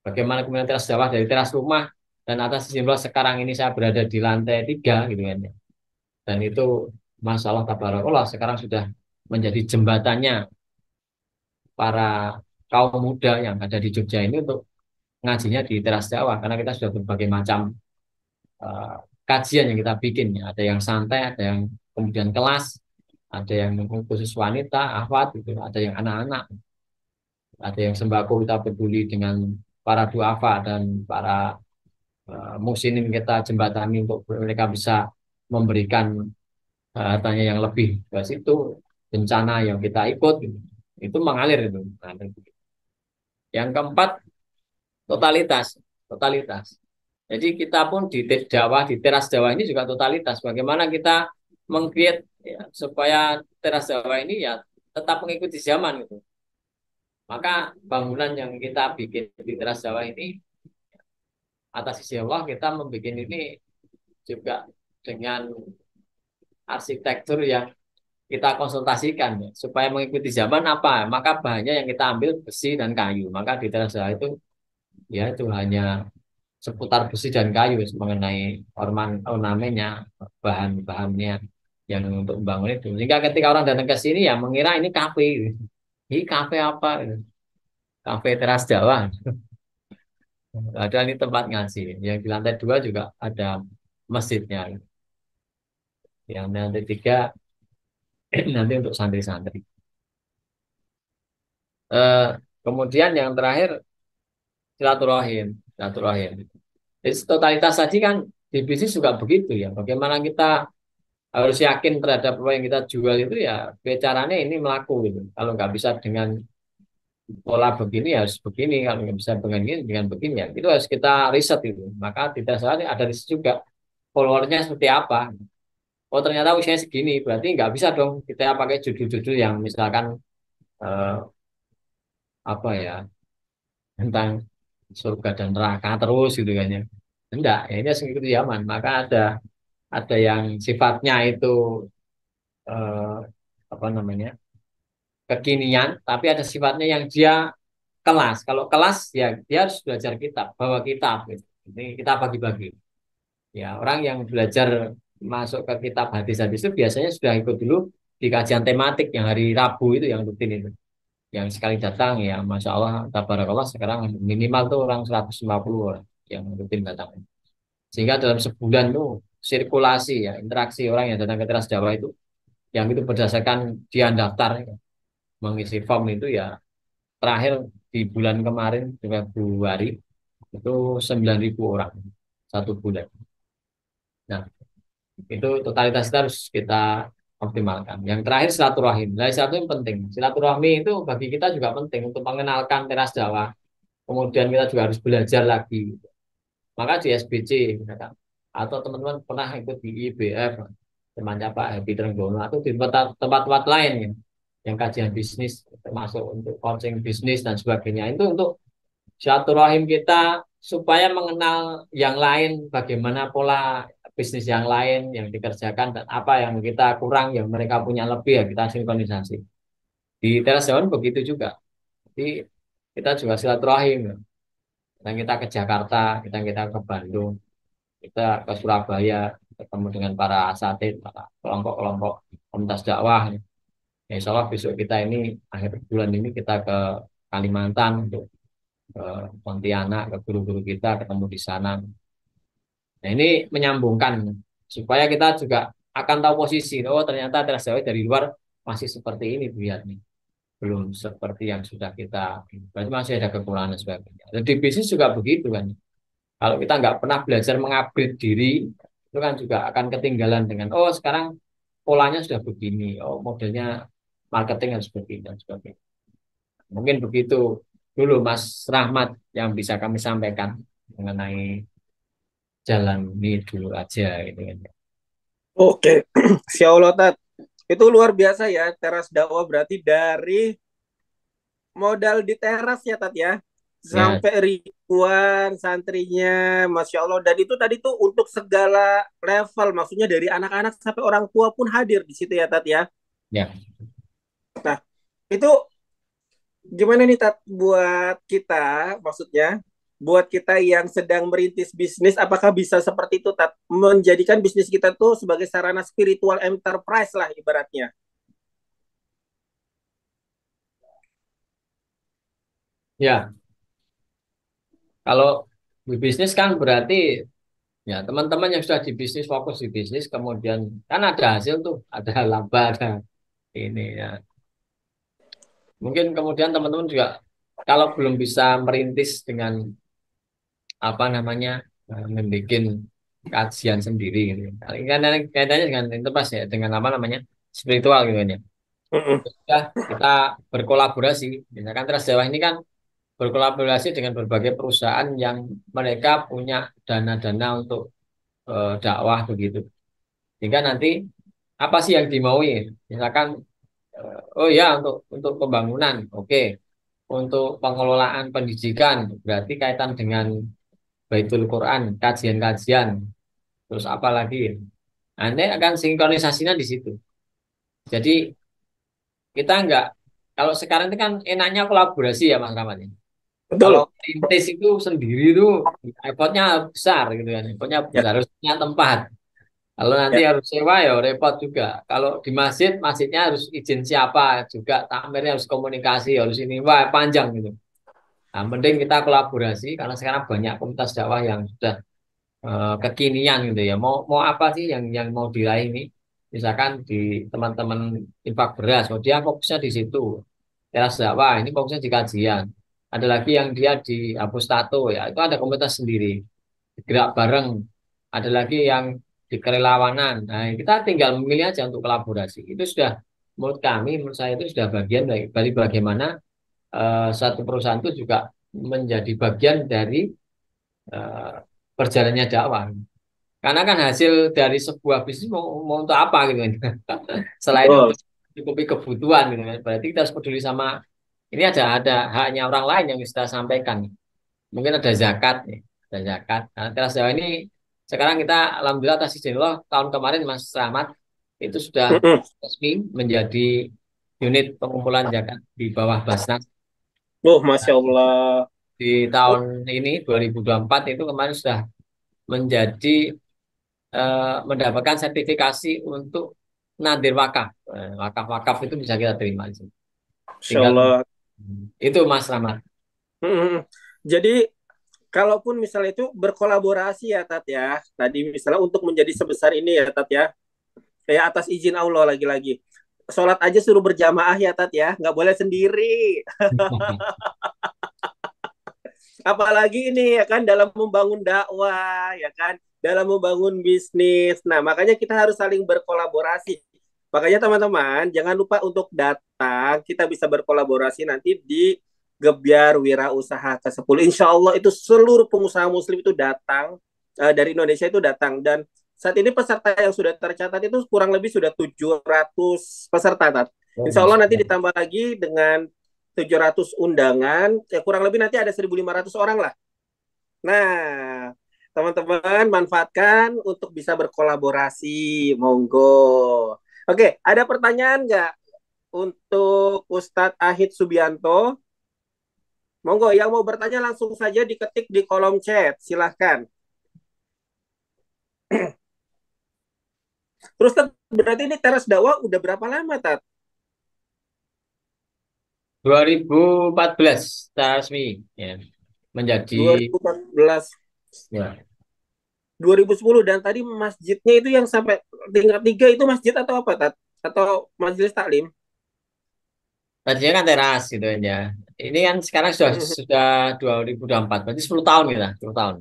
Bagaimana kemudian teras bawah dari teras rumah dan atas simbol sekarang ini saya berada di lantai 3 gitu kan ya. Dan itu masalah tabarakallah sekarang sudah menjadi jembatannya para kaum muda yang ada di Jogja ini untuk ngajinya di teras Jawa karena kita sudah berbagai macam uh, kajian yang kita bikin ya. Ada yang santai, ada yang kemudian kelas, ada yang khusus wanita, akhwat gitu, ada yang anak-anak, ada yang sembako kita peduli dengan para duafa dan para muslimin kita jembatani untuk mereka bisa memberikan hartanya yang lebih ke situ, bencana yang kita ikut gitu. Itu mengalir itu. Nah, yang keempat totalitas. Jadi kita pun di dakwah di teras dakwah ini juga totalitas. Bagaimana kita meng-create ya, supaya teras dakwah ini ya tetap mengikuti zaman gitu. Maka bangunan yang kita bikin di teras dakwah ini atas isi Allah kita membuat ini juga dengan arsitektur yang kita konsultasikan ya, supaya mengikuti zaman apa maka bahannya yang kita ambil besi dan kayu maka di teras dakwah itu ya itu hanya seputar besi dan kayu mengenai ornamennya bahan-bahannya yang untuk membangun itu sehingga ketika orang datang ke sini ya mengira ini kafe ini kafe apa kafe teras dakwah ada ini tempat ngaji yang di lantai 2 juga ada masjidnya yang lantai 3 nanti untuk santri-santri kemudian yang terakhir silaturahim. Jadi totalitas tadi kan di bisnis juga begitu ya. Bagaimana kita harus yakin terhadap apa yang kita jual itu ya caranya ini melaku gitu. Kalau nggak bisa dengan pola begini harus begini, kalau nggak bisa begini dengan begini ya itu harus kita riset itu. Maka tidak salah ada riset juga followernya seperti apa. Oh ternyata usianya segini, berarti nggak bisa dong kita pakai judul-judul yang misalkan eh, apa ya tentang surga dan neraka terus gitu kan ya. Enggak, ya ini harus mengikuti zaman. Maka ada yang sifatnya itu eh, apa namanya kekinian, tapi ada sifatnya yang dia kelas. Kalau kelas ya dia harus belajar kitab, bawa kitab. Gitu. Ini kita bagi-bagi. Ya orang yang belajar masuk ke kitab hadis-hadis itu biasanya sudah ikut dulu di kajian tematik yang hari Rabu itu yang rutin itu. Yang sekali datang ya Masya Allah, tabarakallah sekarang minimal tuh orang 150 orang yang rutin datang. Sehingga dalam sebulan tuh sirkulasi ya, interaksi orang yang datang ke teras Jawa itu yang itu berdasarkan dia daftar ya, mengisi form itu ya terakhir di bulan kemarin Februari itu 9.000 orang satu bulan. Nah, itu totalitas kita harus kita optimalkan. Yang terakhir silaturahim. Nah, silaturahim penting. Silaturahmi itu bagi kita juga penting untuk mengenalkan teras Jawa. Kemudian kita juga harus belajar lagi. Maka di SBC misalkan, atau teman-teman pernah ikut di IBF, temannya Pak Happy Trenggono, atau di tempat-tempat lain ya, yang kajian bisnis, termasuk untuk coaching bisnis dan sebagainya. Itu untuk silaturahim kita supaya mengenal yang lain, bagaimana pola bisnis yang lain yang dikerjakan dan apa yang kita kurang, yang mereka punya lebih ya kita sinkronisasi. Di teras Jawa begitu juga. Jadi kita juga silaturahim. Ya. Kita ke Jakarta, kita ke Bandung, kita ke Surabaya, ketemu dengan para asatid, para kelompok-kelompok komunitas dakwah. Ya, insya Allah besok kita ini akhir bulan ini kita ke Kalimantan untuk ke Pontianak, ke guru-guru kita ketemu di sana. Nah ini menyambungkan supaya kita juga akan tahu posisi. Oh ternyata teras Jawa dari luar masih seperti ini lihatnya, belum seperti yang sudah kita. Berarti masih ada kekurangan dan sebagainya. Dan di bisnis juga begitu kan. Kalau kita nggak pernah belajar mengupgrade diri, itu kan juga akan ketinggalan dengan oh sekarang polanya sudah begini, oh modelnya marketing harus begini dan sebagainya. Mungkin begitu dulu Mas Rahmat yang bisa kami sampaikan mengenai jalan ini dulu aja gitu kan. Oke, Insya Allah Tat. Itu luar biasa ya teras dakwah berarti dari modal di teras ya Tat ya. Sampai ribuan santrinya, Masya Allah. Dan itu tadi tuh untuk segala level, maksudnya dari anak-anak sampai orang tua pun hadir di situ ya Tat ya. Ya. Nah, itu gimana nih Tat buat kita, maksudnya buat kita yang sedang merintis bisnis, apakah bisa seperti itu Tat? Menjadikan bisnis kita tuh sebagai sarana spiritual enterprise lah ibaratnya. Ya, kalau di bisnis kan berarti ya teman-teman yang sudah di bisnis fokus di bisnis kemudian kan ada hasil tuh, ada laba, ada ini ya. Mungkin kemudian teman-teman juga kalau belum bisa merintis dengan apa namanya membuat kajian sendiri gitu. Kaitannya dengan itu pas ya dengan apa namanya spiritual gitu kan ya. Sudah kita berkolaborasi. Misalkan Teras Jawa ini kan berkolaborasi dengan berbagai perusahaan yang mereka punya dana-dana untuk dakwah begitu. Sehingga nanti apa sih yang dimaui? Misalkan oh ya untuk pembangunan, oke. Untuk pengelolaan pendidikan berarti kaitan dengan Baitul Quran, kajian-kajian, terus apa lagi? Nanti akan sinkronisasinya di situ. Jadi kita enggak, kalau sekarang itu kan enaknya kolaborasi ya Mas Rahmat. Kalau rintis itu sendiri itu effortnya besar gitu kan, effortnya besar, harus punya tempat. Kalau nanti harus sewa ya repot juga. Kalau di masjid, masjidnya harus izin siapa juga, takmirnya harus komunikasi, harus ini, wah panjang gitu. Nah, penting kita kolaborasi karena sekarang banyak komunitas dakwah yang sudah kekinian gitu ya. Mau apa sih yang mau diraih ini? Misalkan di teman-teman infak beras, oh dia fokusnya di situ. Teras dakwah ini fokusnya di kajian. Ada lagi yang dia di hapus tato ya, itu ada komunitas sendiri. Gerak bareng. Ada lagi yang di kerelawanan. Nah, kita tinggal memilih aja untuk kolaborasi. Itu sudah menurut kami, menurut saya itu sudah bagian dari bagaimana suatu perusahaan itu juga menjadi bagian dari eh, perjalanannya dakwah. Karena kan hasil dari sebuah bisnis mau untuk apa gitu kan. Selain Betul. untuk mencukupi kebutuhan gitu kan. Berarti kita harus peduli sama ini ada haknya orang lain yang kita sampaikan. Mungkin ada zakat nih, ada zakat. Nah, teras Jawa ini sekarang kita alhamdulillah atas izin Allah tahun kemarin Mas Rahmat itu sudah Mm-mm. resmi menjadi unit pengumpulan zakat di bawah Basnas. Masya Allah. Di tahun ini 2024 itu kemarin sudah menjadi mendapatkan sertifikasi untuk nadir wakaf. Wakaf-wakaf itu bisa kita terima di sini. Masya Tinggal Allah. itu Mas Rahmat. Mm-mm. Jadi kalaupun misalnya itu berkolaborasi ya Tat ya, tadi misalnya untuk menjadi sebesar ini ya Tat ya, kayak atas izin Allah lagi-lagi. Sholat aja suruh berjamaah ya Tat ya, nggak boleh sendiri. Apalagi ini ya kan dalam membangun dakwah ya kan, dalam membangun bisnis. Nah, makanya kita harus saling berkolaborasi. Makanya teman-teman jangan lupa untuk datang, kita bisa berkolaborasi nanti di Gebyar Wirausaha ke-10. Insya Allah itu seluruh pengusaha muslim itu datang, dari Indonesia itu datang. Dan saat ini peserta yang sudah tercatat itu kurang lebih sudah 700 peserta. Tat. Insya Allah nanti ditambah lagi dengan 700 undangan, ya kurang lebih nanti ada 1.500 orang lah. Nah, teman-teman manfaatkan untuk bisa berkolaborasi, monggo. Oke, ada pertanyaan nggak untuk Ustadz Ahid Subianto? Monggo, yang mau bertanya langsung saja diketik di kolom chat, silahkan. Terus Tat, berarti ini teras dakwah udah berapa lama, Tat? 2014 secara resmi ya menjadi 2014. ya 2010 dan tadi masjidnya itu yang sampai tingkat 3 itu masjid atau apa, Tat? Atau majelis taklim? tadinya kan teras gitu ya. Ini kan sekarang sudah 2024 berarti 10 tahun kita, 10 tahun.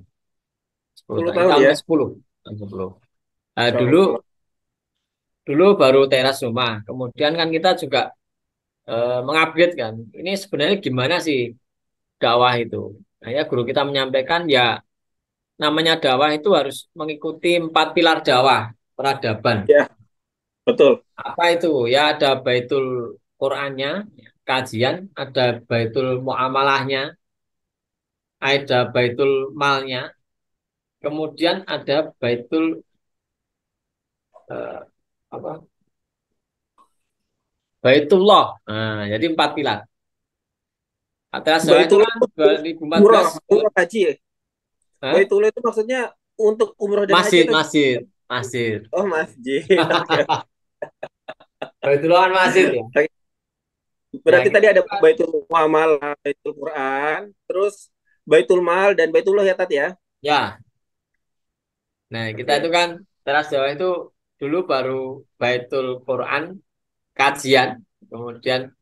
10 10 tahun. tahun Tahun ya. ke-10. Tahun ke-10. Dulu baru teras rumah. Kemudian kan kita juga mengupgrade kan. Ini sebenarnya gimana sih dakwah itu? Nah, ya guru kita menyampaikan ya namanya dakwah itu harus mengikuti 4 pilar dakwah peradaban. Ya, betul. Apa itu? Ya ada baitul Qur'annya, kajian, ada baitul muamalahnya, ada baitul malnya, kemudian ada baitul apa? Baitullah. Nah, jadi 4 pilar. Atas Jawa itu Baitullah kan umroh 2014 haji ya? Baitullah itu maksudnya untuk umroh dan haji atau masjid. Oh, masjid. Baitullah kan masjid ya. Berarti tadi ada Baitul Muamalah, Baitul Quran, terus Baitul Mal dan Baitullah ya Tat ya? Ya. Nah, kita itu kan teras Jawa itu dulu baru Baitul Quran kajian, kemudian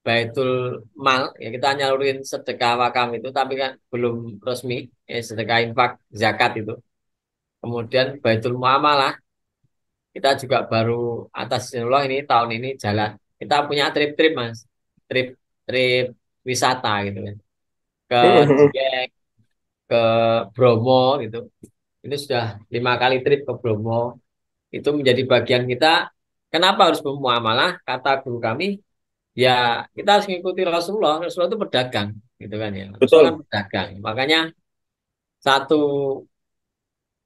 Baitul Mal ya kita nyalurin sedekah wakaf itu tapi kan belum resmi sedekah infak zakat itu. Kemudian Baitul Muamalah kita juga baru atas Allah ini tahun ini jalan. Kita punya trip-trip Mas. Trip wisata gitu kan. Ke Dieng, ke Bromo gitu. Ini sudah 5 kali trip ke Bromo. Itu menjadi bagian kita. Kenapa harus bermuamalah? Kata guru kami, ya kita harus mengikuti Rasulullah. Rasulullah itu pedagang, gitu kan ya. Rasulullah kan pedagang. Makanya satu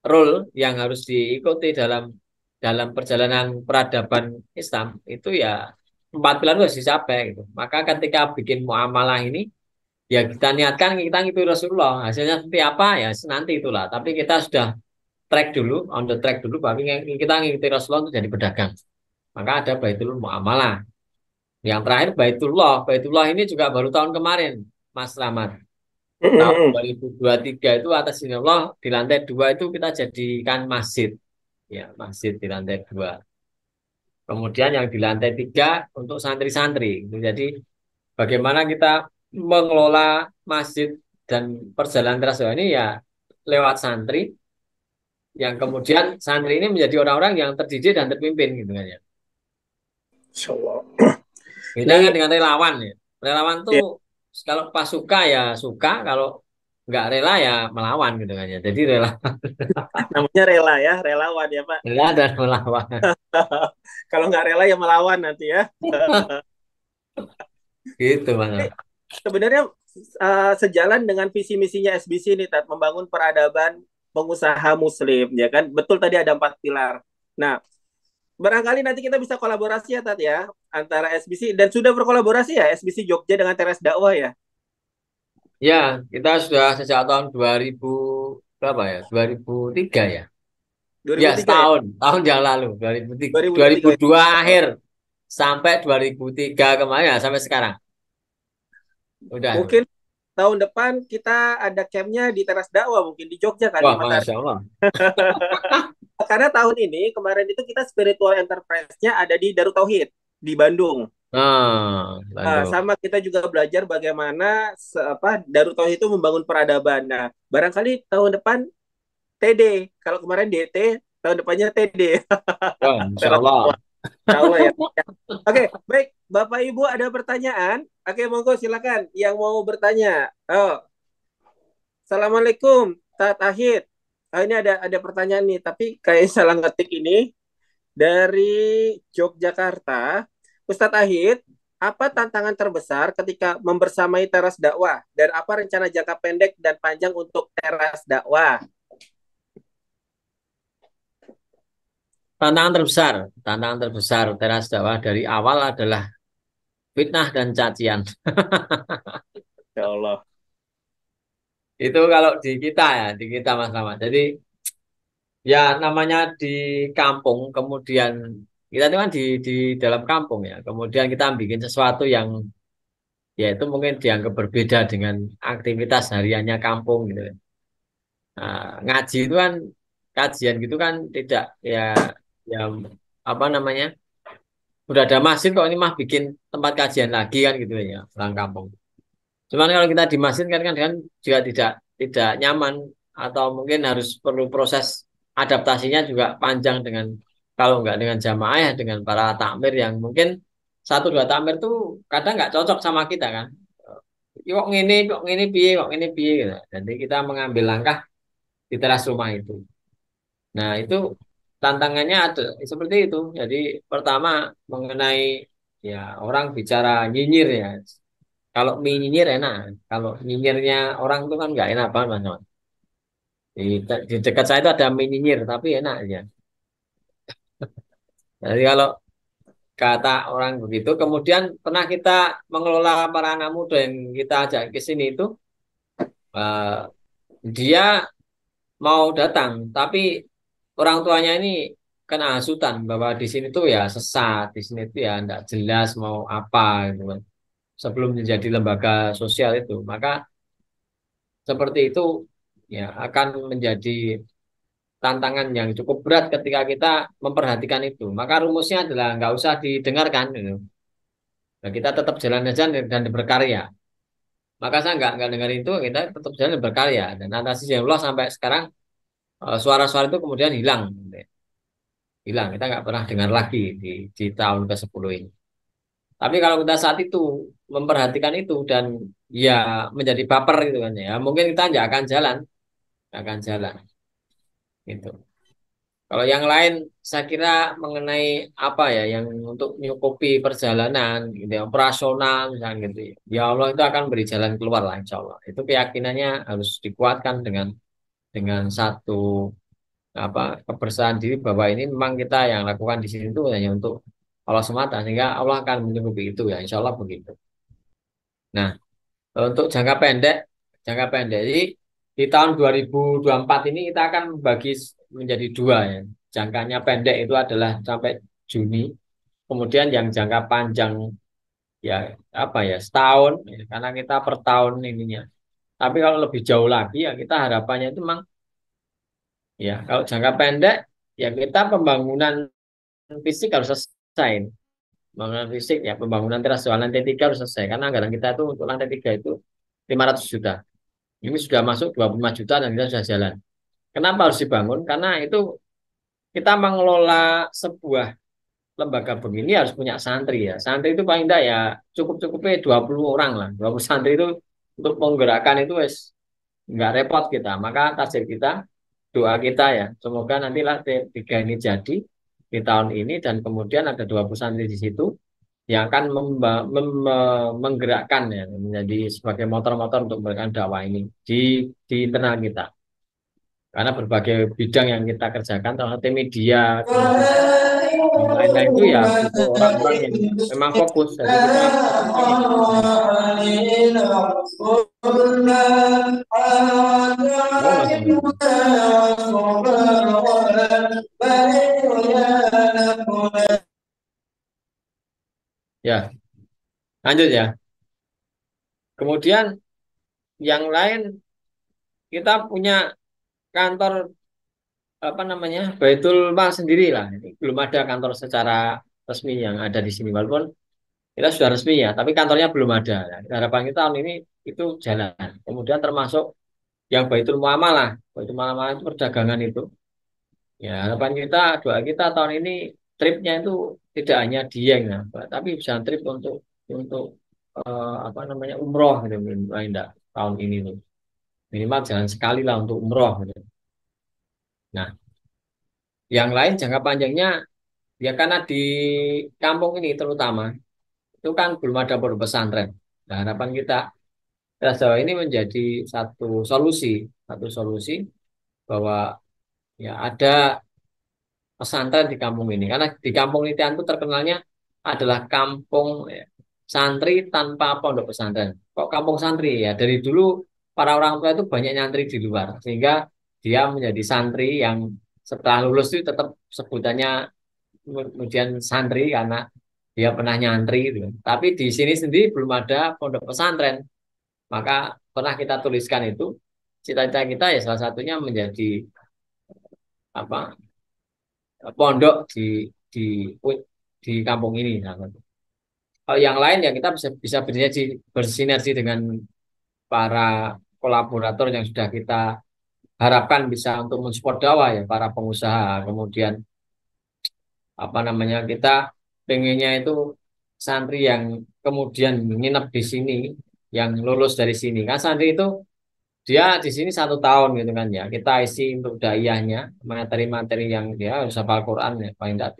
rule yang harus diikuti dalam perjalanan peradaban Islam itu ya 4 pilar itu harus dicapai gitu. Maka ketika bikin muamalah ini ya kita niatkan kita ngikuti Rasulullah. Hasilnya seperti apa ya nanti itulah. Tapi kita sudah track dulu, on the track dulu, bahwa kita ngikuti Rasulullah untuk jadi pedagang. Maka ada Baitul Muamalah. Yang terakhir Baitullah. Baitullah ini juga baru tahun kemarin, Mas Rahmat. Tahun 2023 itu atas izin Allah di lantai 2 itu kita jadikan masjid. Ya, masjid di lantai 2. Kemudian yang di lantai 3 untuk santri-santri. Jadi bagaimana kita mengelola masjid dan perjalanan terasa ini ya lewat santri yang kemudian santri ini menjadi orang-orang yang terdidik dan terpimpin gitu kan ya. Insyaallah. Kita kan dengan relawan ya. Relawan tuh Ya, kalau pas suka ya suka, kalau nggak rela ya melawan gitu kan ya. Jadi rela, namanya rela ya, relawan ya Pak. rela dan melawan. Kalau nggak rela ya melawan nanti ya. Gitu Mas. Sebenarnya sejalan dengan visi misinya SBC ini, Tat, membangun peradaban pengusaha Muslim, ya kan? Betul tadi ada 4 pilar. Nah, barangkali nanti kita bisa kolaborasi ya, Tat ya, antara SBC dan sudah berkolaborasi ya SBC Jogja dengan Teras Dakwah ya. Ya, kita sudah sejak tahun 2000 berapa ya? 2003 ya. Ya, 2003 ya. setahun, tahun yang lalu, 2003, 2003 ya. 2002 akhir sampai 2003 kemarin ya, sampai sekarang. Udah. Mungkin tahun depan kita ada campnya di Teras Dakwah, mungkin di Jogja kali, Wah, Mas Ari. Masya Allah. Karena tahun ini, kemarin itu kita spiritual enterprise-nya ada di Darut Tauhid di Bandung. Bandung. Sama kita juga belajar bagaimana Darut Tauhid itu membangun peradaban. Nah, barangkali tahun depan TD. Kalau kemarin DT, tahun depannya TD. Wah, Insya Allah. Insya Allah ya. Oke, baik. Bapak Ibu ada pertanyaan? Oke, monggo silakan yang mau bertanya. Oh, Assalamualaikum, Tahid. Ini ada pertanyaan nih, tapi kayak salah ngetik ini dari Yogyakarta. Ustadz Ahid, apa tantangan terbesar ketika membersamai Teras Dakwah dan apa rencana jangka pendek dan panjang untuk Teras Dakwah? Tantangan terbesar Teras Dakwah dari awal adalah fitnah dan cacian. Ya Allah. Itu kalau di kita ya, di kita Mas Rahmat. Jadi ya namanya di kampung, kemudian kita itu kan di dalam kampung ya. Kemudian kita bikin sesuatu yang ya itu mungkin dianggap berbeda dengan aktivitas hariannya kampung gitu. Nah, ngaji itu kan kajian gitu kan tidak ya ya apa namanya? Udah ada masjid kok ini mah bikin tempat kajian lagi kan gitu ya orang kampung. Cuman kalau kita di masjid kan juga tidak nyaman atau mungkin harus perlu proses adaptasinya juga panjang dengan kalau nggak dengan jamaah ya dengan para takmir yang mungkin satu dua takmir tuh kadang nggak cocok sama kita kan. Kok ngene piye, kok ngene piye gitu. Jadi kita mengambil langkah di teras rumah itu. Nah, itu tantangannya ada seperti itu. Jadi pertama mengenai ya orang bicara nyinyir ya. Kalau mie nyinyir enak, kalau nyinyirnya orang itu kan nggak enak banget Mas. Di dekat saya itu ada mie nyinyir, tapi enak aja. Jadi kalau kata orang begitu, kemudian pernah kita mengelola para anak muda yang kita ajak ke sini itu, eh, dia mau datang, tapi orang tuanya ini kena hasutan bahwa di sini tuh ya sesat, di sini tuh ya enggak jelas mau apa gitu kan. Sebelum menjadi lembaga sosial itu, maka seperti itu ya akan menjadi tantangan yang cukup berat ketika kita memperhatikan itu. Maka rumusnya adalah nggak usah didengarkan gitu. Nah, kita tetap jalan aja dan berkarya. Maka saya nggak dengar itu, kita tetap jalan dan berkarya. Dan atas izin Allah sampai sekarang suara-suara itu kemudian hilang, gitu ya. Hilang. Kita nggak pernah dengar lagi di tahun ke-10 ini. Tapi kalau kita saat itu memperhatikan itu dan ya menjadi baper gitu kan ya, mungkin kita nggak akan jalan gitu. Kalau yang lain saya kira mengenai apa ya yang untuk menyukupi perjalanan gitu ya, operasional misalnya gitu ya. Ya Allah itu akan beri jalan keluar lah insya Allah. Itu keyakinannya harus dikuatkan dengan satu apa kebersihan diri bahwa ini memang kita yang lakukan di sini itu hanya untuk Allah semata sehingga Allah akan menyukupi itu ya insya Allah begitu. Nah, untuk jangka pendek jadi di tahun 2024 ini kita akan bagi menjadi dua ya. Jangkanya pendek itu adalah sampai Juni. Kemudian yang jangka panjang ya apa ya setahun ya, karena kita per tahun ininya. Tapi kalau lebih jauh lagi ya kita harapannya itu memang ya kalau jangka pendek ya kita pembangunan fisik harus selesai. Pembangunan fisik ya pembangunan teras lantai 3 harus selesai karena anggaran kita itu untuk lantai 3 itu 500 juta. Ini sudah masuk 25 juta dan kita sudah jalan. Kenapa harus dibangun? Karena itu kita mengelola sebuah lembaga begini harus punya santri ya. Santri itu paling enggak ya cukup-cukupnya 20 orang lah. 20 santri itu untuk menggerakkan itu wes nggak repot kita. Maka tasir kita, doa kita ya. Semoga nantilah tiga ini jadi di tahun ini dan kemudian ada 20 santri di situ yang akan menggerakkan ya menjadi sebagai motor-motor untuk memberikan dakwah ini di internal kita. Karena berbagai bidang yang kita kerjakan, termasuk media, yang lain-lain itu ya butuh orang-orang yang memang fokus. Jadi kita ya lanjut ya. Kemudian yang lain kita punya kantor apa namanya Baitul Mal sendiri lah. Ini belum ada kantor secara resmi yang ada di sini walaupun kita sudah resmi ya, tapi kantornya belum ada. Nah, harapan kita tahun ini itu jalan. Kemudian termasuk yang Baitul Muamalah, Baitul Muamalah itu perdagangan itu. Ya harapan kita, doa kita tahun ini tripnya itu tidak hanya Dieng ya, tapi bisa trip untuk apa namanya umroh gitu, enggak tahun ini tuh minimal jalan sekali lah untuk umroh gitu. Nah, yang lain jangka panjangnya ya karena di kampung ini terutama itu kan belum ada pondok pesantren. Nah, harapan kita sejauh ini menjadi satu solusi bahwa ya ada pesantren di kampung ini. Karena di kampung Nitian itu terkenalnya adalah kampung ya, santri tanpa pondok pesantren. Kok kampung santri ya? Dari dulu para orang tua itu banyak nyantri di luar, sehingga dia menjadi santri yang setelah lulus itu tetap sebutannya kemudian santri karena dia pernah nyantri gitu. Tapi di sini sendiri belum ada pondok pesantren. Maka pernah kita tuliskan itu cita-cita kita ya salah satunya menjadi apa pondok di di kampung ini. Kalau yang lain ya kita bisa bersinergi dengan para kolaborator yang sudah kita harapkan bisa untuk mensupport dakwah ya para pengusaha. Kemudian apa namanya kita pengennya itu santri yang kemudian nginep di sini, yang lulus dari sini. Kan santri itu dia di sini 1 tahun gitu kan ya. Kita isi untuk daiyahnya materi-materi yang dia harus hafal Quran ya, paling tidak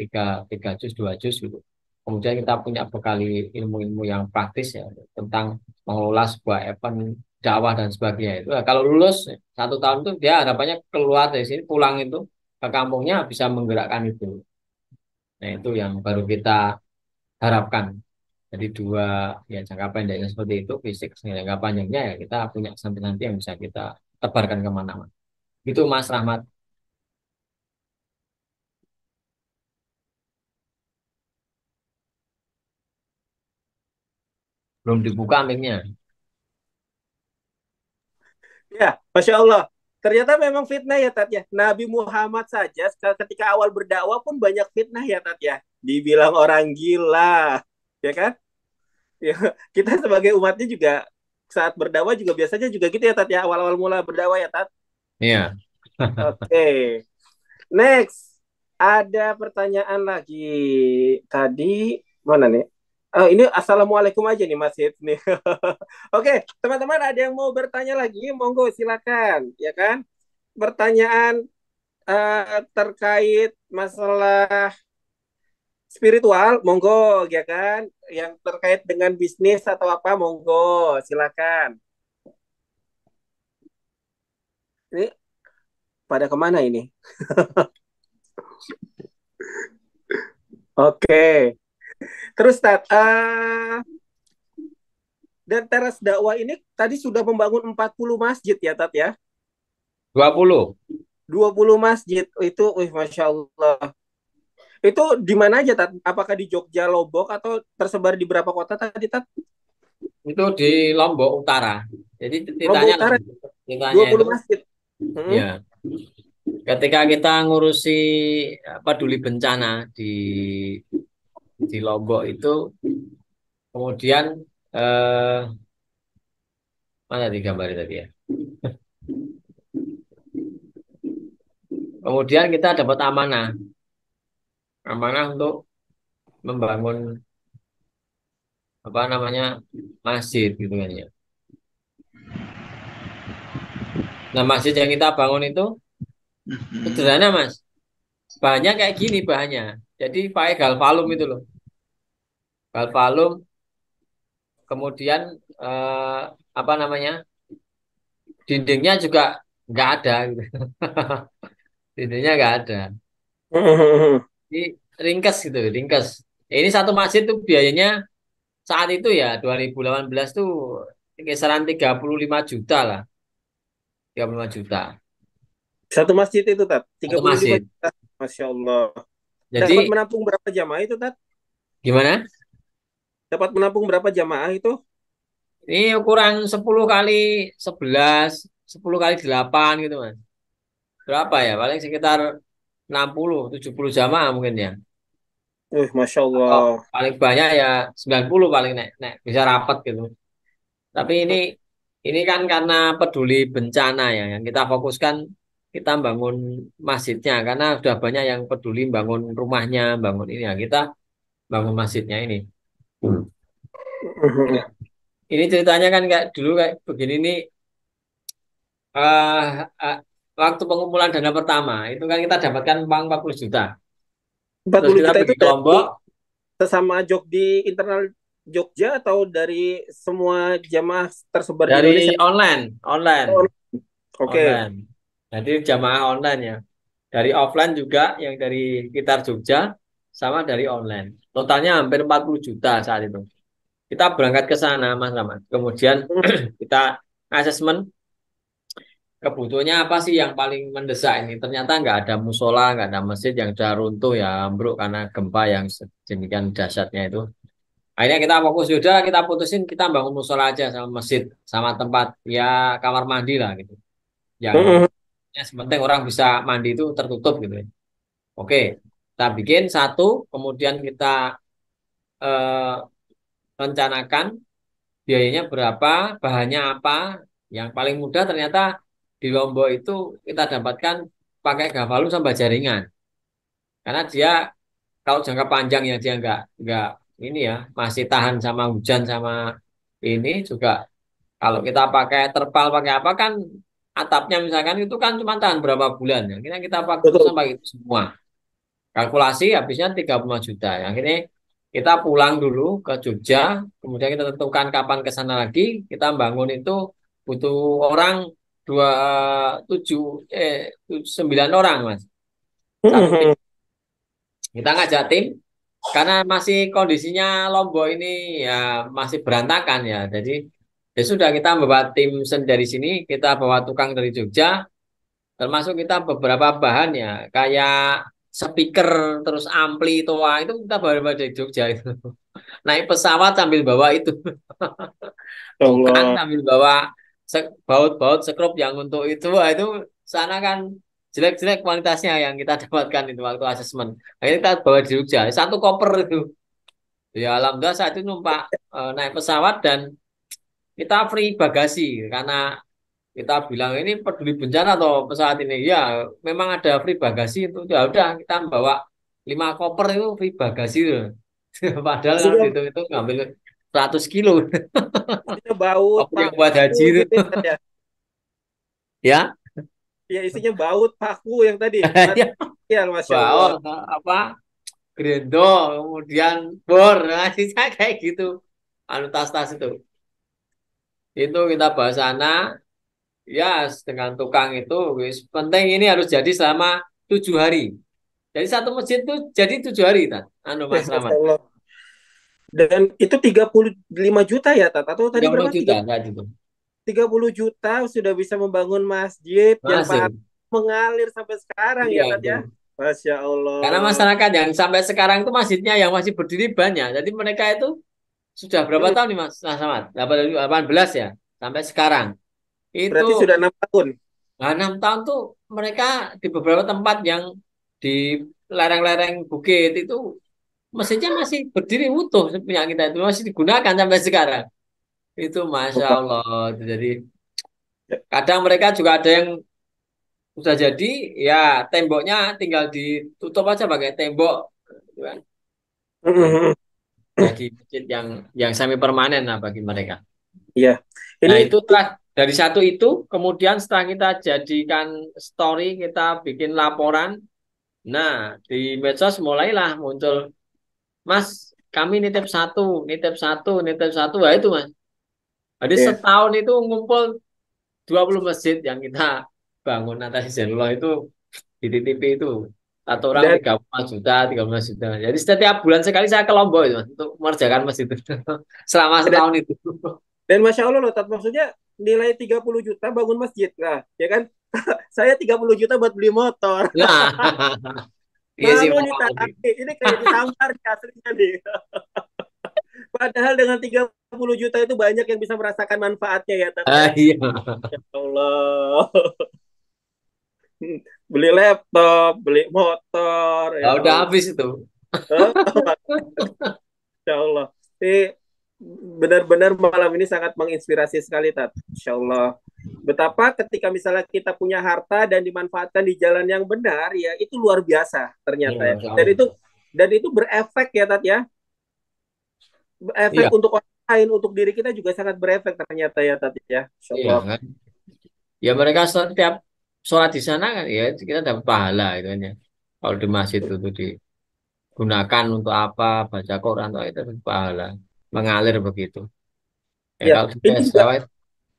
tiga juz 2 juz gitu. Kemudian kita punya bekali ilmu-ilmu yang praktis ya tentang mengelola sebuah event dakwah dan sebagainya itu. Nah, kalau lulus 1 tahun itu dia harapannya keluar dari sini pulang itu ke kampungnya bisa menggerakkan itu. Nah itu yang baru kita harapkan. Jadi dua ya jangka pendeknya seperti itu fisik, jangka panjangnya ya kita punya sampai nanti yang bisa kita tebarkan kemana-mana. Itu Mas Rahmat. Belum dibuka mic-nya. Ya, Masya Allah. Ternyata memang fitnah ya Tat ya. Nabi Muhammad saja ketika awal berdakwah pun banyak fitnah ya Tat ya. Dibilang orang gila, ya kan? Ya, kita sebagai umatnya juga saat berdakwah juga biasanya juga gitu ya Tat ya. Awal-awal mula berdakwah ya Tat. Iya. Oke. Next. Ada pertanyaan lagi. Tadi mana nih? Oh, ini assalamualaikum aja nih Mas Hits nih. Oke, teman-teman ada yang mau bertanya lagi, monggo silakan, ya kan? Pertanyaan terkait masalah spiritual, monggo, ya kan? Yang terkait dengan bisnis atau apa, monggo, silakan. Ini pada kemana ini? Oke. Terus Tat, dan teras dakwah ini tadi sudah membangun 40 masjid ya Tat ya? 20 masjid itu, Masya Allah. Itu di mana aja Tat? Apakah di Jogja, Lombok atau tersebar di berapa kota tadi Tat? Itu di Lombok Utara. Jadi Lombok Utara 20 masjid. Ya. Ketika kita ngurusi peduli bencana di Lombok itu kemudian mana gambar tadi ya? Kemudian kita dapat amanah untuk membangun apa namanya masjid gitu kan ya. Nah masjid yang kita bangun itu sederhana Mas. Bahannya kayak gini bahannya. Jadi pakai galvalum itu loh. Galvalum kemudian apa namanya dindingnya juga nggak ada gitu. Dindingnya nggak ada. Ini ringkes gitu, ringkes. Ini satu masjid tuh biayanya saat itu ya 2018 tuh kisaran 35 juta lah, 35 juta. Satu masjid itu, Tat. Satu 35 masjid. juta. Masya Allah. Jadi Dapat menampung berapa jamaah itu, Tat? gimana? Dapat menampung berapa jamaah itu? Ini ukuran 10 kali 11, 10 kali 8 gitu Mas. Berapa ya? Paling sekitar 60, 70 jamaah mungkin ya. Masya Atau Allah. paling banyak ya 90 paling nek bisa rapat gitu. Tapi ini kan karena peduli bencana ya, yang kita fokuskan kita bangun masjidnya karena sudah banyak yang peduli bangun rumahnya, bangun ini ya kita bangun masjidnya ini. Ini ceritanya kan kayak dulu kayak begini nih eh eh, waktu pengumpulan dana pertama itu kan kita dapatkan uang 40 juta. Terus 40 kita juta itu pergi ke dari Lombok sesama jok di internal Jogja atau dari semua jamaah tersebar di dari Indonesia? online, online, Oke. online. Jadi jamaah online ya. Dari offline juga yang dari sekitar Jogja sama dari online. Totalnya hampir 40 juta saat itu. Kita berangkat ke sana Mas Rahmat. Kemudian kita asesmen kebutuhannya apa sih yang paling mendesak ini. Ternyata nggak ada musola, nggak ada masjid yang sudah runtuh ya ambruk karena gempa yang sedemikian dahsyatnya itu. Akhirnya kita fokus sudah kita putusin kita bangun musola aja sama masjid sama tempat ya kamar mandi lah gitu. Yang ya, sepenting orang bisa mandi itu tertutup gitu. Oke, kita bikin satu, kemudian kita eh, rencanakan biayanya berapa, bahannya apa. Yang paling mudah ternyata di Lombok itu kita dapatkan pakai Gavalu sama jaringan. Karena dia kalau jangka panjang yang dia nggak ini ya masih tahan sama hujan sama ini juga kalau kita pakai terpal pakai apa kan atapnya misalkan itu kan cuma tahan berapa bulan ya. Kita pakai itu sampai itu semua. Kalkulasi habisnya 35 juta. Yang ini kita pulang dulu ke Jogja, kemudian kita tentukan kapan ke sana lagi. Kita bangun itu butuh orang 9 orang, Mas. Satu tim. Kita ngajak tim karena masih kondisinya Lombok ini ya masih berantakan ya. Jadi ya sudah kita bawa tim dari sini, kita bawa tukang dari Jogja, termasuk kita beberapa bahan ya kayak speaker terus ampli toa itu kita bawa dari Jogja itu. Naik pesawat sambil bawa itu. Tukang sambil bawa baut-baut sekrup yang untuk itu. Wah, itu sana kan jelek-jelek kualitasnya yang kita dapatkan itu waktu asesmen. Akhirnya kita bawa di Jogja. Satu koper itu. Ya alhamdulillah saat itu numpak naik pesawat dan kita free bagasi karena kita bilang ini peduli bencana atau pesawat ini ya memang ada free bagasi itu ya udah kita bawa 5 koper itu free bagasi loh. Padahal kalau itu ngambil 100 kilo baut yang buat haji itu gitu ya. Ya ya isinya baut paku yang tadi ya Masya baut Allah. apa grendo kemudian bor sisa kayak gitu anu tas-tas itu kita bahas sana ya dengan tukang itu penting ini harus jadi selama 7 hari. Jadi satu masjid itu jadi 7 hari kan anu Mas Rahmat. Dan itu 35 juta ya Tat atau tadi berapa? 30 juta enggak gitu. 30 juta sudah bisa membangun masjid yang mengalir sampai sekarang ya Tat ya. Masya Allah. Karena masyarakat yang sampai sekarang itu masjidnya yang masih berdiri banyak. Jadi mereka itu sudah berapa tahun nih Mas Rahmat? 18 ya sampai sekarang. Itu berarti sudah 6 tahun. Nah, 6 tahun tuh mereka di beberapa tempat yang di lereng-lereng bukit itu mesinnya masih berdiri utuh punya kita itu masih digunakan sampai sekarang. Itu Masya Allah. Jadi kadang mereka juga ada yang sudah jadi ya temboknya tinggal ditutup aja pakai tembok. Mhm. Jadi masjid yang semi permanen lah bagi mereka. Iya. Nah, Ini itu dari satu itu, kemudian setelah kita jadikan story, kita bikin laporan. Nah, di medsos mulailah muncul, Mas, kami nitip satu, nitip satu, nitip satu. Wah, itu, Mas. Jadi ya. setahun itu ngumpul 20 masjid yang kita bangun atas Hizbullah itu dititipi itu. Satu orang Dan 35 juta, 13 juta. Jadi setiap bulan sekali saya ke Lombok itu, Mas, untuk mengerjakan masjid itu. Selama dan, setahun itu. dan Masya Allah loh, Tat. Maksudnya nilai 30 juta bangun masjid lah, ya kan? Saya 30 juta buat beli motor. Nah, iya sih, Malu Pak. nih, Tat. Ini kayak ditampar nih aslinya nih. Padahal dengan 30 juta itu banyak yang bisa merasakan manfaatnya ya, Tat ya. Iya. Ya Allah. Beli laptop, beli motor, ya Nah, udah Allah. habis itu. Ya Allah. Ini benar-benar malam ini sangat menginspirasi sekali, Tat. Insya Allah. Betapa ketika misalnya kita punya harta dan dimanfaatkan di jalan yang benar, ya itu luar biasa ternyata ya. Masya Dan Allah. itu berefek ya, Tat ya. Efek Iya, untuk orang lain, untuk diri kita juga sangat berefek ternyata ya, Tat ya. Insya iya Allah. kan. Ya mereka setiap sholat di sana kan, ya kita dapat pahala itu kan ya. Kalau di masjid itu digunakan untuk apa, baca Quran atau itu dapat pahala, mengalir begitu. Ya Ya, kalau di ini juga sawit,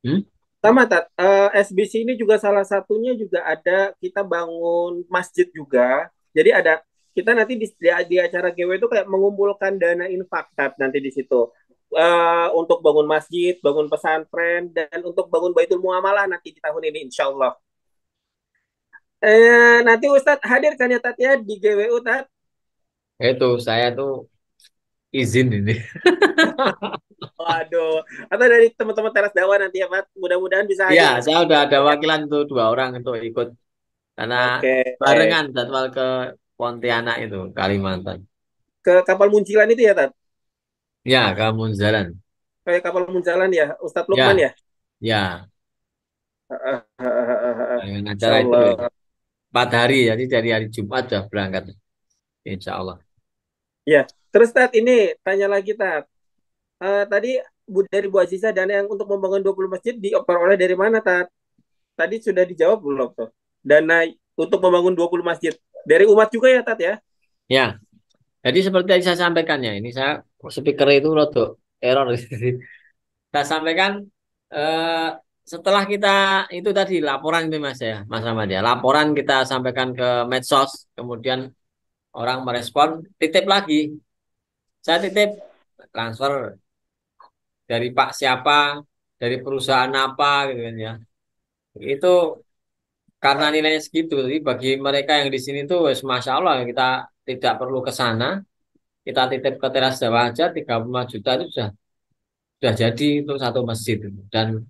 hmm? sama, Tat. SBC ini juga salah satunya juga ada kita bangun masjid juga. Jadi ada kita nanti di acara GW itu kayak mengumpulkan dana infak, Tat, nanti di situ. Untuk bangun masjid, bangun pesantren, dan untuk bangun Baitul Muamalah nanti di tahun ini, insya Allah. Nanti Ustadz hadir kan ya, Tat ya, di GWU, Tat? Itu saya tuh izin ini. Waduh. Atau dari teman-teman teras dakwah nanti ya, Pak. Mudah-mudahan bisa Iya, hadir. saya udah ada wakilan tuh 2 orang untuk ikut karena Oke. barengan jadwal ke Pontianak itu Kalimantan. Ke kapal muncilan itu ya, Tat? Ya, ke Munzalan. Kayak kapal muncalan ya, Ustadz Lukman Ya, ya? ya. Dengan Insya acara itu Allah. 4 hari, jadi dari hari Jumat sudah berangkat. Insya Allah. Ya, terus Tat, ini tanya lagi, Tat. Tadi dari Bu Aziza, dana yang untuk membangun 20 masjid diperoleh dari mana, Tat? Tadi sudah dijawab belum tuh? Dana untuk membangun 20 masjid. Dari umat juga ya, Tat ya? Ya, jadi seperti yang saya sampaikan ya, ini saya speaker itu rodo error. Saya sampaikan eh, setelah kita itu tadi laporan itu Mas ya, Mas Ahmad ya. Laporan kita sampaikan ke medsos, kemudian orang merespon, titip lagi. Saya titip transfer dari Pak siapa, dari perusahaan apa gitu kan ya. Itu karena nilainya segitu, jadi bagi mereka yang di sini tuh Masya Allah kita tidak perlu ke sana, kita titip ke teras Jawa aja 35 juta itu sudah jadi untuk satu masjid. Dan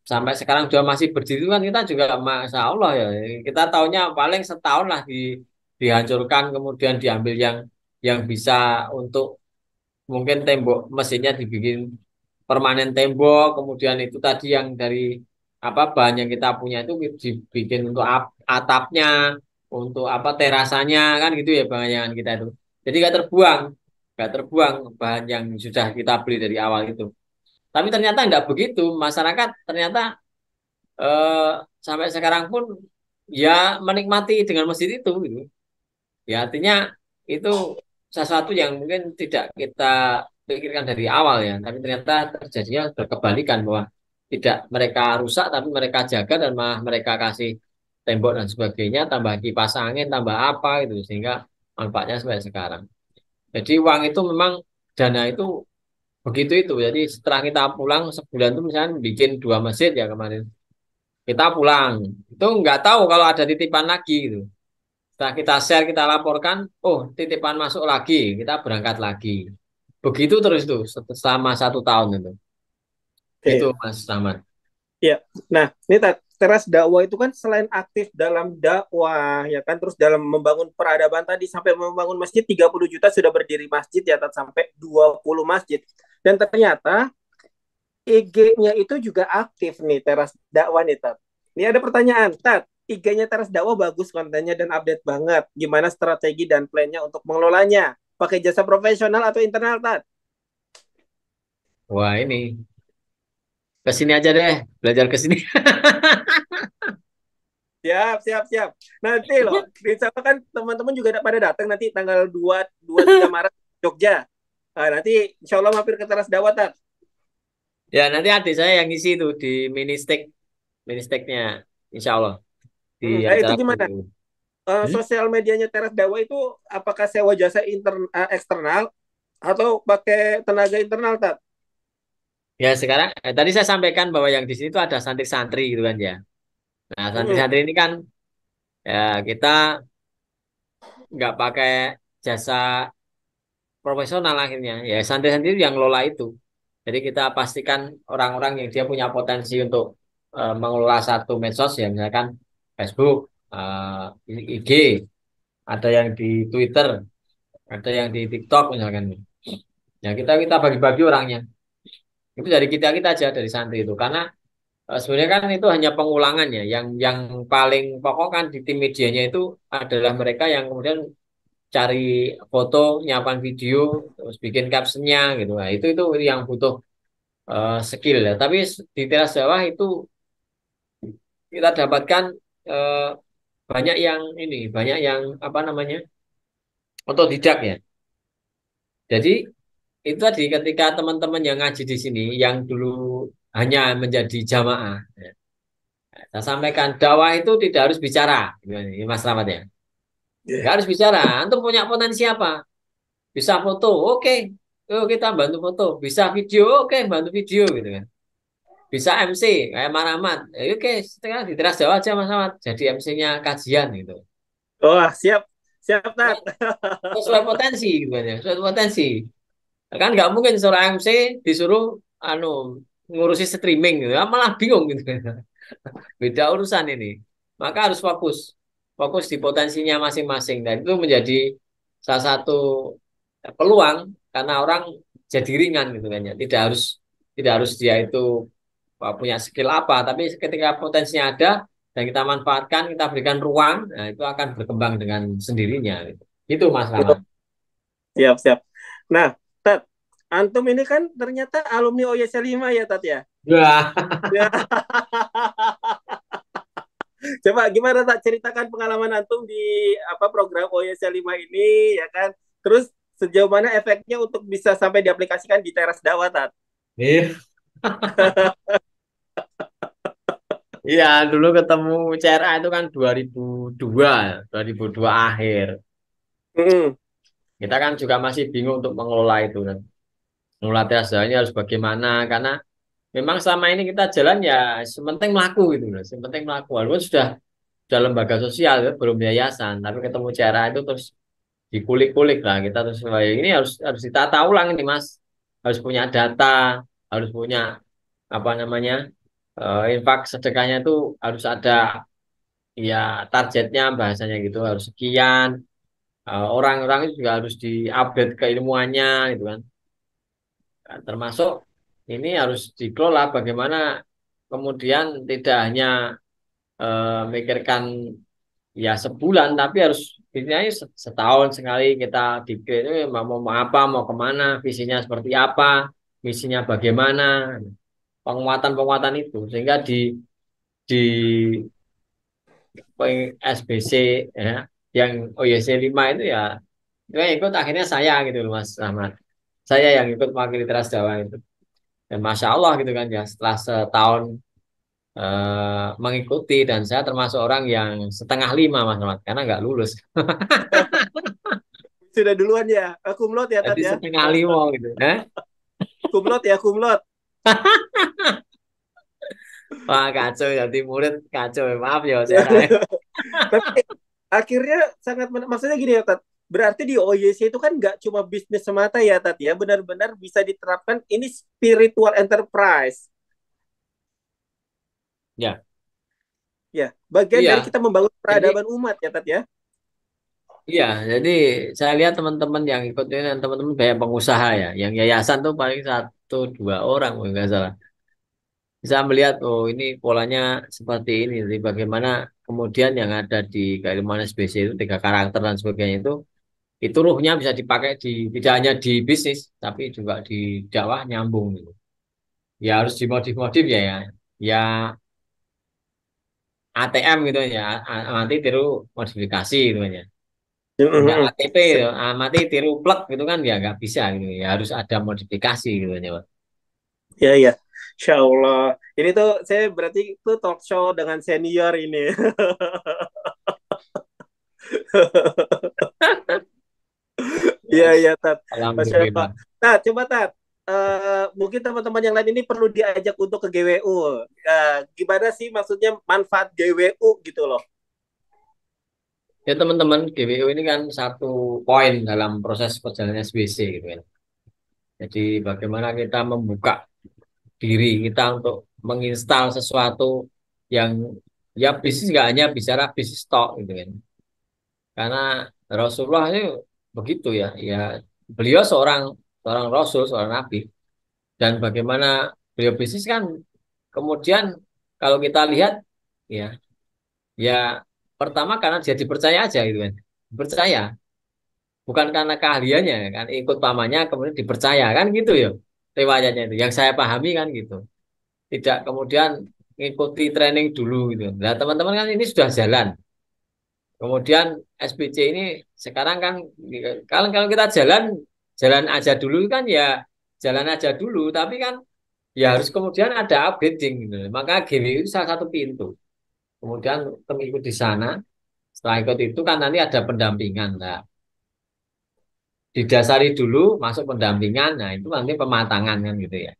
sampai sekarang juga masih berdiri kan kita juga Masya Allah ya. Kita tahunya paling setahun lah dihancurkan kemudian diambil yang bisa untuk mungkin tembok mesinnya dibikin permanen tembok, kemudian itu tadi yang dari apa bahan yang kita punya itu dibikin untuk atapnya, untuk apa terasanya kan gitu ya bahan kita itu. Jadi nggak terbuang bahan yang sudah kita beli dari awal itu. Tapi ternyata nggak begitu, masyarakat ternyata eh, sampai sekarang pun ya menikmati dengan masjid itu gitu. Ya artinya itu sesuatu yang mungkin tidak kita pikirkan dari awal ya, tapi ternyata terjadinya berkebalikan bahwa tidak mereka rusak tapi mereka jaga dan malah mereka kasih tembok dan sebagainya, tambah kipas angin, tambah apa itu sehingga manfaatnya sampai sekarang. Jadi uang itu memang dana itu begitu itu. Jadi setelah kita pulang sebulan itu misalnya bikin 2 masjid ya kemarin. Kita pulang itu nggak tahu kalau ada titipan lagi gitu. Setelah kita share, kita laporkan, oh titipan masuk lagi, kita berangkat lagi. Begitu terus tuh selama 1 tahun itu. Itu Oke. Mas Rahmat. Ya. Nah, ini teras dakwah itu kan selain aktif dalam dakwah, ya kan, terus dalam membangun peradaban tadi sampai membangun masjid 30 juta sudah berdiri masjid ya, Tat, sampai 20 masjid. Dan ternyata IG-nya itu juga aktif nih teras dakwah nih, Tat. Ini ada pertanyaan, Tat. IG-nya teras dakwah bagus kontennya dan update banget. Gimana strategi dan plannya untuk mengelolanya? pakai jasa profesional atau internal, Tat? Wah, ini ke sini aja deh, belajar ke sini. Siap, siap, siap. Nanti loh, insya Allah kan teman-teman juga pada datang nanti tanggal 2, 3 Maret Jogja. Nah, nanti insya Allah mampir ke Teras Dawa, Tat. Ya, nanti adik saya yang ngisi tuh di ministeknya, insya Allah di Nah, itu acara gimana? itu. Sosial medianya Teras Dawa itu apakah sewa jasa eksternal atau pakai tenaga internal, Tat? Ya sekarang tadi saya sampaikan bahwa yang di sini tuh ada santri-santri gitu kan ya. Nah, santri-santri ini kan ya kita nggak pakai jasa profesional akhirnya. Ya santri-santri yang lola itu. Jadi kita pastikan orang-orang yang dia punya potensi untuk mengelola satu medsos ya misalkan Facebook, IG, ada yang di Twitter, ada yang di TikTok misalkan. Ya kita bagi-bagi orangnya. Itu dari kita aja dari santri itu karena sebenarnya kan itu hanya pengulangan ya. Yang paling pokok kan di tim medianya itu adalah mereka yang kemudian cari foto, nyiapkan video, terus bikin captionnya gitu. Nah, itu yang butuh skill ya. Tapi di teras bawah itu kita dapatkan eh, banyak yang apa namanya otodidak ya. Jadi itu tadi ketika teman-teman yang ngaji di sini yang dulu hanya menjadi jamaah, ya, saya sampaikan dakwah itu tidak harus bicara, ini Mas Rahmat ya. Nggak harus bicara. Antum punya potensi apa? Bisa foto, oke. Yuk kita bantu foto. Bisa video, oke, bantu video gitu kan. Bisa MC kayak Mas Rahmat. Oke, sekarang di teras Jawa aja Mas Rahmat. Jadi MC-nya kajian gitu. Wah, siap. Siap, Tat. Sesuai potensi gitu kan ya. Sesuai potensi. Kan nggak mungkin seorang MC disuruh ngurusi streaming gitu. Malah bingung gitu. Beda urusan ini. Maka harus fokus di potensinya masing-masing dan itu menjadi salah satu peluang karena orang jadi ringan gitu kan ya. Tidak harus dia itu punya skill apa, tapi ketika potensinya ada dan kita manfaatkan, kita berikan ruang, nah itu akan berkembang dengan sendirinya gitu. Itu Mas Rama. Siap, siap. Nah, Tat, antum ini kan ternyata alumni OYC 5 ya, Tat ya? Ya. Coba gimana tak ceritakan pengalaman antum di program OYC 5 ini ya kan. Terus sejauh mana efeknya untuk bisa sampai diaplikasikan di Teras Dawa, Tat? Iya. Iya, dulu ketemu CRA itu kan 2002 akhir. Kita kan juga masih bingung untuk mengelola itu kan. Mengelola Teras Dawa ini harus bagaimana karena memang selama ini kita jalan ya sepenting melaku gitu loh, sepenting melaku. Walaupun sudah lembaga sosial ya, belum yayasan, tapi ketemu cara itu terus dikulik-kulik lah kita terus ini harus ditata ulang ini Mas. Harus punya data, harus punya apa namanya? Infak sedekahnya itu harus ada ya targetnya bahasanya gitu, harus sekian. Orang-orang itu juga harus diupdate keilmuannya gitu kan. Nah, termasuk ini harus dikelola bagaimana kemudian tidak hanya mikirkan ya sebulan tapi harus ini setahun sekali kita dikit mau apa mau kemana visinya seperti apa misinya bagaimana penguatan itu sehingga di SBC ya yang OYC 5 itu ya itu yang ikut akhirnya saya gitu loh Mas Ahmad saya yang ikut mewakili Teras Jawa itu dan Masya Allah gitu kan ya setelah setahun mengikuti dan saya termasuk orang yang setengah 5 Mas Ahmad karena nggak lulus. Sudah duluan ya, kumlot ya Jadi Tat ya. setengah 5 gitu. Kumlot ya kumlot. Wah kacau jadi murid kacau maaf ya saya. Tapi akhirnya maksudnya gini ya Tat. Berarti di OYC itu kan nggak cuma bisnis semata ya Tat ya, benar-benar bisa diterapkan ini spiritual enterprise. Ya. Ya, bagian dari kita membangun peradaban umat ya Tat ya. Iya, jadi saya lihat teman-teman yang ikut ini dan teman-teman banyak pengusaha ya, yang yayasan tuh paling 1-2 orang kalau nggak salah. Bisa melihat oh ini polanya seperti ini, jadi bagaimana kemudian yang ada di keilmuan SBC itu 3 karakter dan sebagainya itu itu ruhnya bisa dipakai tidak hanya di bisnis, tapi juga di dakwah nyambung gitu. Ya harus dimodif-modif ya ATM gitu ya, nanti tiru modifikasi gitu ya. Enggak KTP gitu, mati tiru plug gitu kan ya nggak bisa gitu ya, harus ada modifikasi gitu ya, Pak. Ya, ya. Insya Allah. Ini tuh saya berarti itu talk show dengan senior ini. Iya, iya, Tat. Masya Allah. Alhamdulillah. Tat, coba Tat. Mungkin teman-teman yang lain ini perlu diajak untuk ke GWU. Gimana sih maksudnya manfaat GWU gitu loh? Ya teman-teman, GWU ini kan satu poin dalam proses perjalanan SBC gitu kan. Jadi bagaimana kita membuka diri kita untuk menginstal sesuatu yang ya bisnis nggak hanya bicara bisnis tok gitu kan. Karena Rasulullah itu begitu ya, ya beliau seorang seorang Rasul, seorang Nabi, dan bagaimana beliau bisnis kan kemudian kalau kita lihat ya, ya pertama karena dia dipercaya aja gitu kan, dipercaya bukan karena keahliannya kan, ikut pamannya kemudian dipercaya kan gitu ya, riwayatnya itu yang saya pahami kan gitu, tidak kemudian ngikuti training dulu gitu. Nah teman-teman kan ini sudah jalan. Kemudian SBC ini sekarang kan kalau kalau kita jalan jalan aja dulu kan ya jalan aja dulu, tapi kan ya harus kemudian ada upgrading gitu. Maka GWU itu salah satu pintu. Kemudian mengikut di sana, setelah ikut itu kan nanti ada pendampingan. Nah, didasari dulu masuk pendampingan, nah itu nanti pematangan kan gitu ya.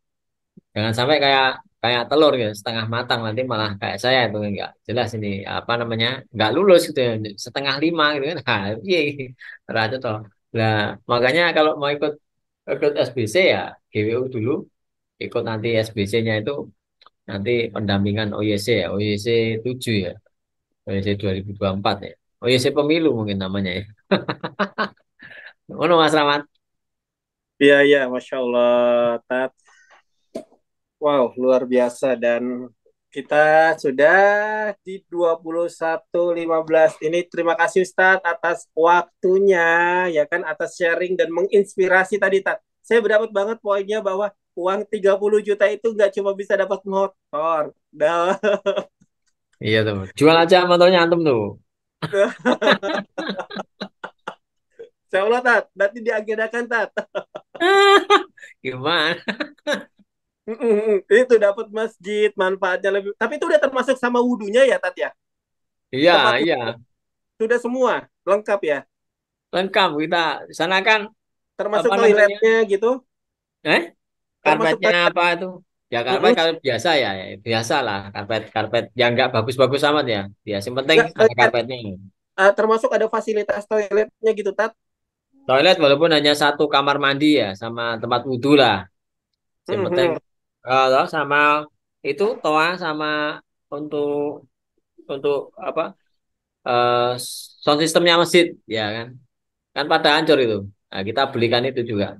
Jangan sampai kayak kayak telur ya setengah matang nanti malah kayak saya itu enggak jelas ini apa namanya nggak lulus gitu ya setengah lima gitu kan. Nah, iya raja toh. Nah, makanya kalau mau ikut SBC ya GWU dulu, ikut nanti SBC-nya itu nanti pendampingan OYC ya, OYC 7 ya, OYC 2024 ya. OYC pemilu mungkin namanya ya. Ono Mas Rahmat. Iya, iya, Masya Allah, Tat. Wow, luar biasa. Dan kita sudah di 21.15. Ini terima kasih Ustadz atas waktunya, ya kan, atas sharing dan menginspirasi tadi, Tat. Saya berdapat banget poinnya bahwa uang 30 juta itu nggak cuma bisa dapat motor. Dah. Iya tuh. Jual aja motornya antum tuh. Insya Allah, Tat. Nanti diagendakan, Tat. Gimana? Itu dapat masjid, manfaatnya lebih. Tapi itu udah termasuk sama wudhunya ya, Tat ya? Iya, Tempat iya. sudah semua lengkap ya? Lengkap kita di sana kan Termasuk apa namanya? toiletnya gitu? Termasuk Karpetnya toilet. apa itu? Ya karpet biasa ya, biasa lah karpet karpet yang nggak bagus-bagus amat ya. Ya, yang penting Nggak, ada karpetnya. termasuk ada fasilitas toiletnya gitu, Tat? Toilet walaupun hanya satu kamar mandi ya, sama tempat wudhu lah. Yang penting kalau sama itu toa sama untuk untuk apa? eh sound sistemnya masjid ya kan. Kan pada hancur itu. Nah, kita belikan itu juga.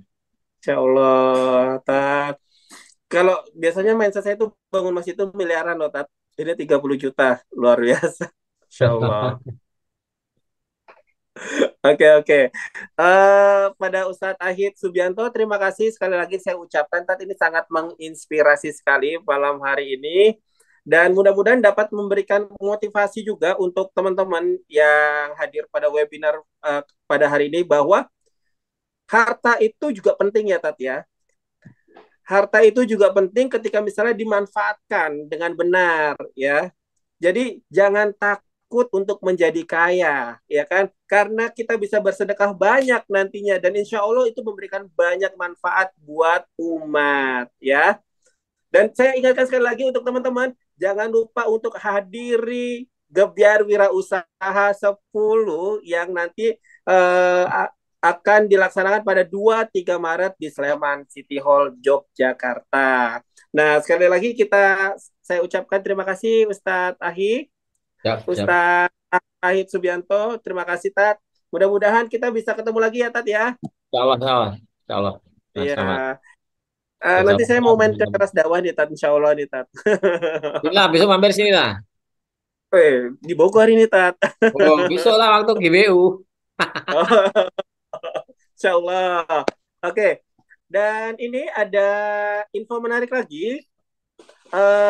Insya Allah, Tat. Kalau biasanya mindset saya itu bangun masjid itu miliaran loh, Tat. Ini 30 juta. Luar biasa. Insya Allah. Oke, oke. Pada Ustadz Ahid Subianto, terima kasih sekali lagi saya ucapkan. Tat, ini sangat menginspirasi sekali malam hari ini. Dan mudah-mudahan dapat memberikan motivasi juga untuk teman-teman yang hadir pada webinar pada hari ini bahwa harta itu juga penting ya, Tat ya. Harta itu juga penting ketika misalnya dimanfaatkan dengan benar ya. Jadi jangan takut untuk menjadi kaya, ya kan? Karena kita bisa bersedekah banyak nantinya dan insya Allah itu memberikan banyak manfaat buat umat, ya. Dan saya ingatkan sekali lagi untuk teman-teman, jangan lupa untuk hadiri Gebyar Wirausaha 10 yang nanti akan dilaksanakan pada 2-3 Maret di Sleman City Hall, Yogyakarta. Nah, sekali lagi saya ucapkan terima kasih Ustadz Ahid, Ustadz Ahid Subianto, terima kasih Tat. Mudah-mudahan kita bisa ketemu lagi ya Tat ya. Insya Allah, insya Allah. Iya. Nanti saya mau main ke keras dakwah nih Tat, insya Allah nih Tat. Nah, besok mampir sini lah. Di Bogor ini Tat. Oh, besok lah waktu GWU. Insya Allah. Oke. Dan ini ada info menarik lagi.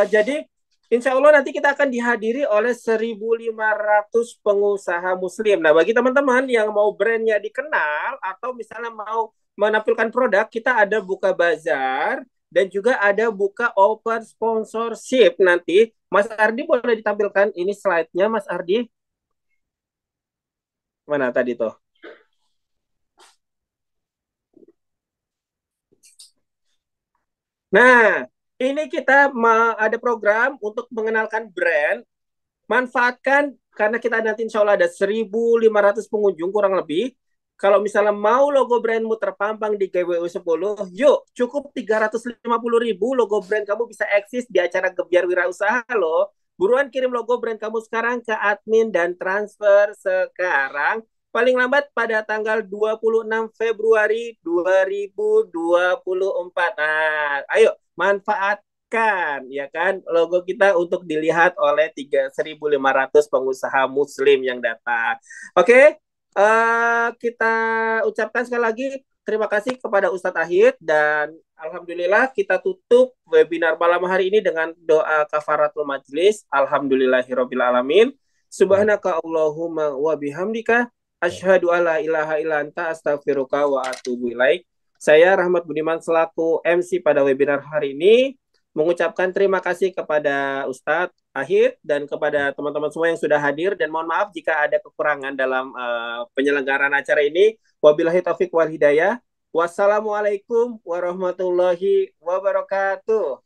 Jadi insya Allah nanti kita akan dihadiri oleh 1.500 pengusaha muslim. Nah, bagi teman-teman yang mau brandnya dikenal atau misalnya mau menampilkan produk, kita ada buka bazar dan juga ada buka open sponsorship nanti. Mas Ardi boleh ditampilkan ini slide-nya, Mas Ardi? Mana tadi tuh? Nah, ini kita ada program untuk mengenalkan brand. Manfaatkan karena kita nanti insya Allah ada 1.500 pengunjung kurang lebih. Kalau misalnya mau logo brandmu terpampang di GWU 10, yuk cukup 350.000 logo brand kamu bisa eksis di acara Gebiar Wirausaha loh. Buruan kirim logo brand kamu sekarang ke admin dan transfer sekarang. Paling lambat pada tanggal 26 Februari 2024. Nah, ayo manfaatkan ya kan logo kita untuk dilihat oleh 1.500 pengusaha muslim yang datang. Oke, kita ucapkan sekali lagi terima kasih kepada Ustadz Ahid dan alhamdulillah kita tutup webinar malam hari ini dengan doa kafaratul majlis. Alhamdulillahirabbil alamin. Subhanaka Allahumma wa bihamdika asyhadu alla ilaha illa anta astaghfiruka wa atubu ilaik. Saya Rahmat Budiman selaku MC pada webinar hari ini mengucapkan terima kasih kepada Ustadz Ahid dan kepada teman-teman semua yang sudah hadir dan mohon maaf jika ada kekurangan dalam penyelenggaraan acara ini. Wabillahi taufik wal hidayah. Wassalamualaikum warahmatullahi wabarakatuh.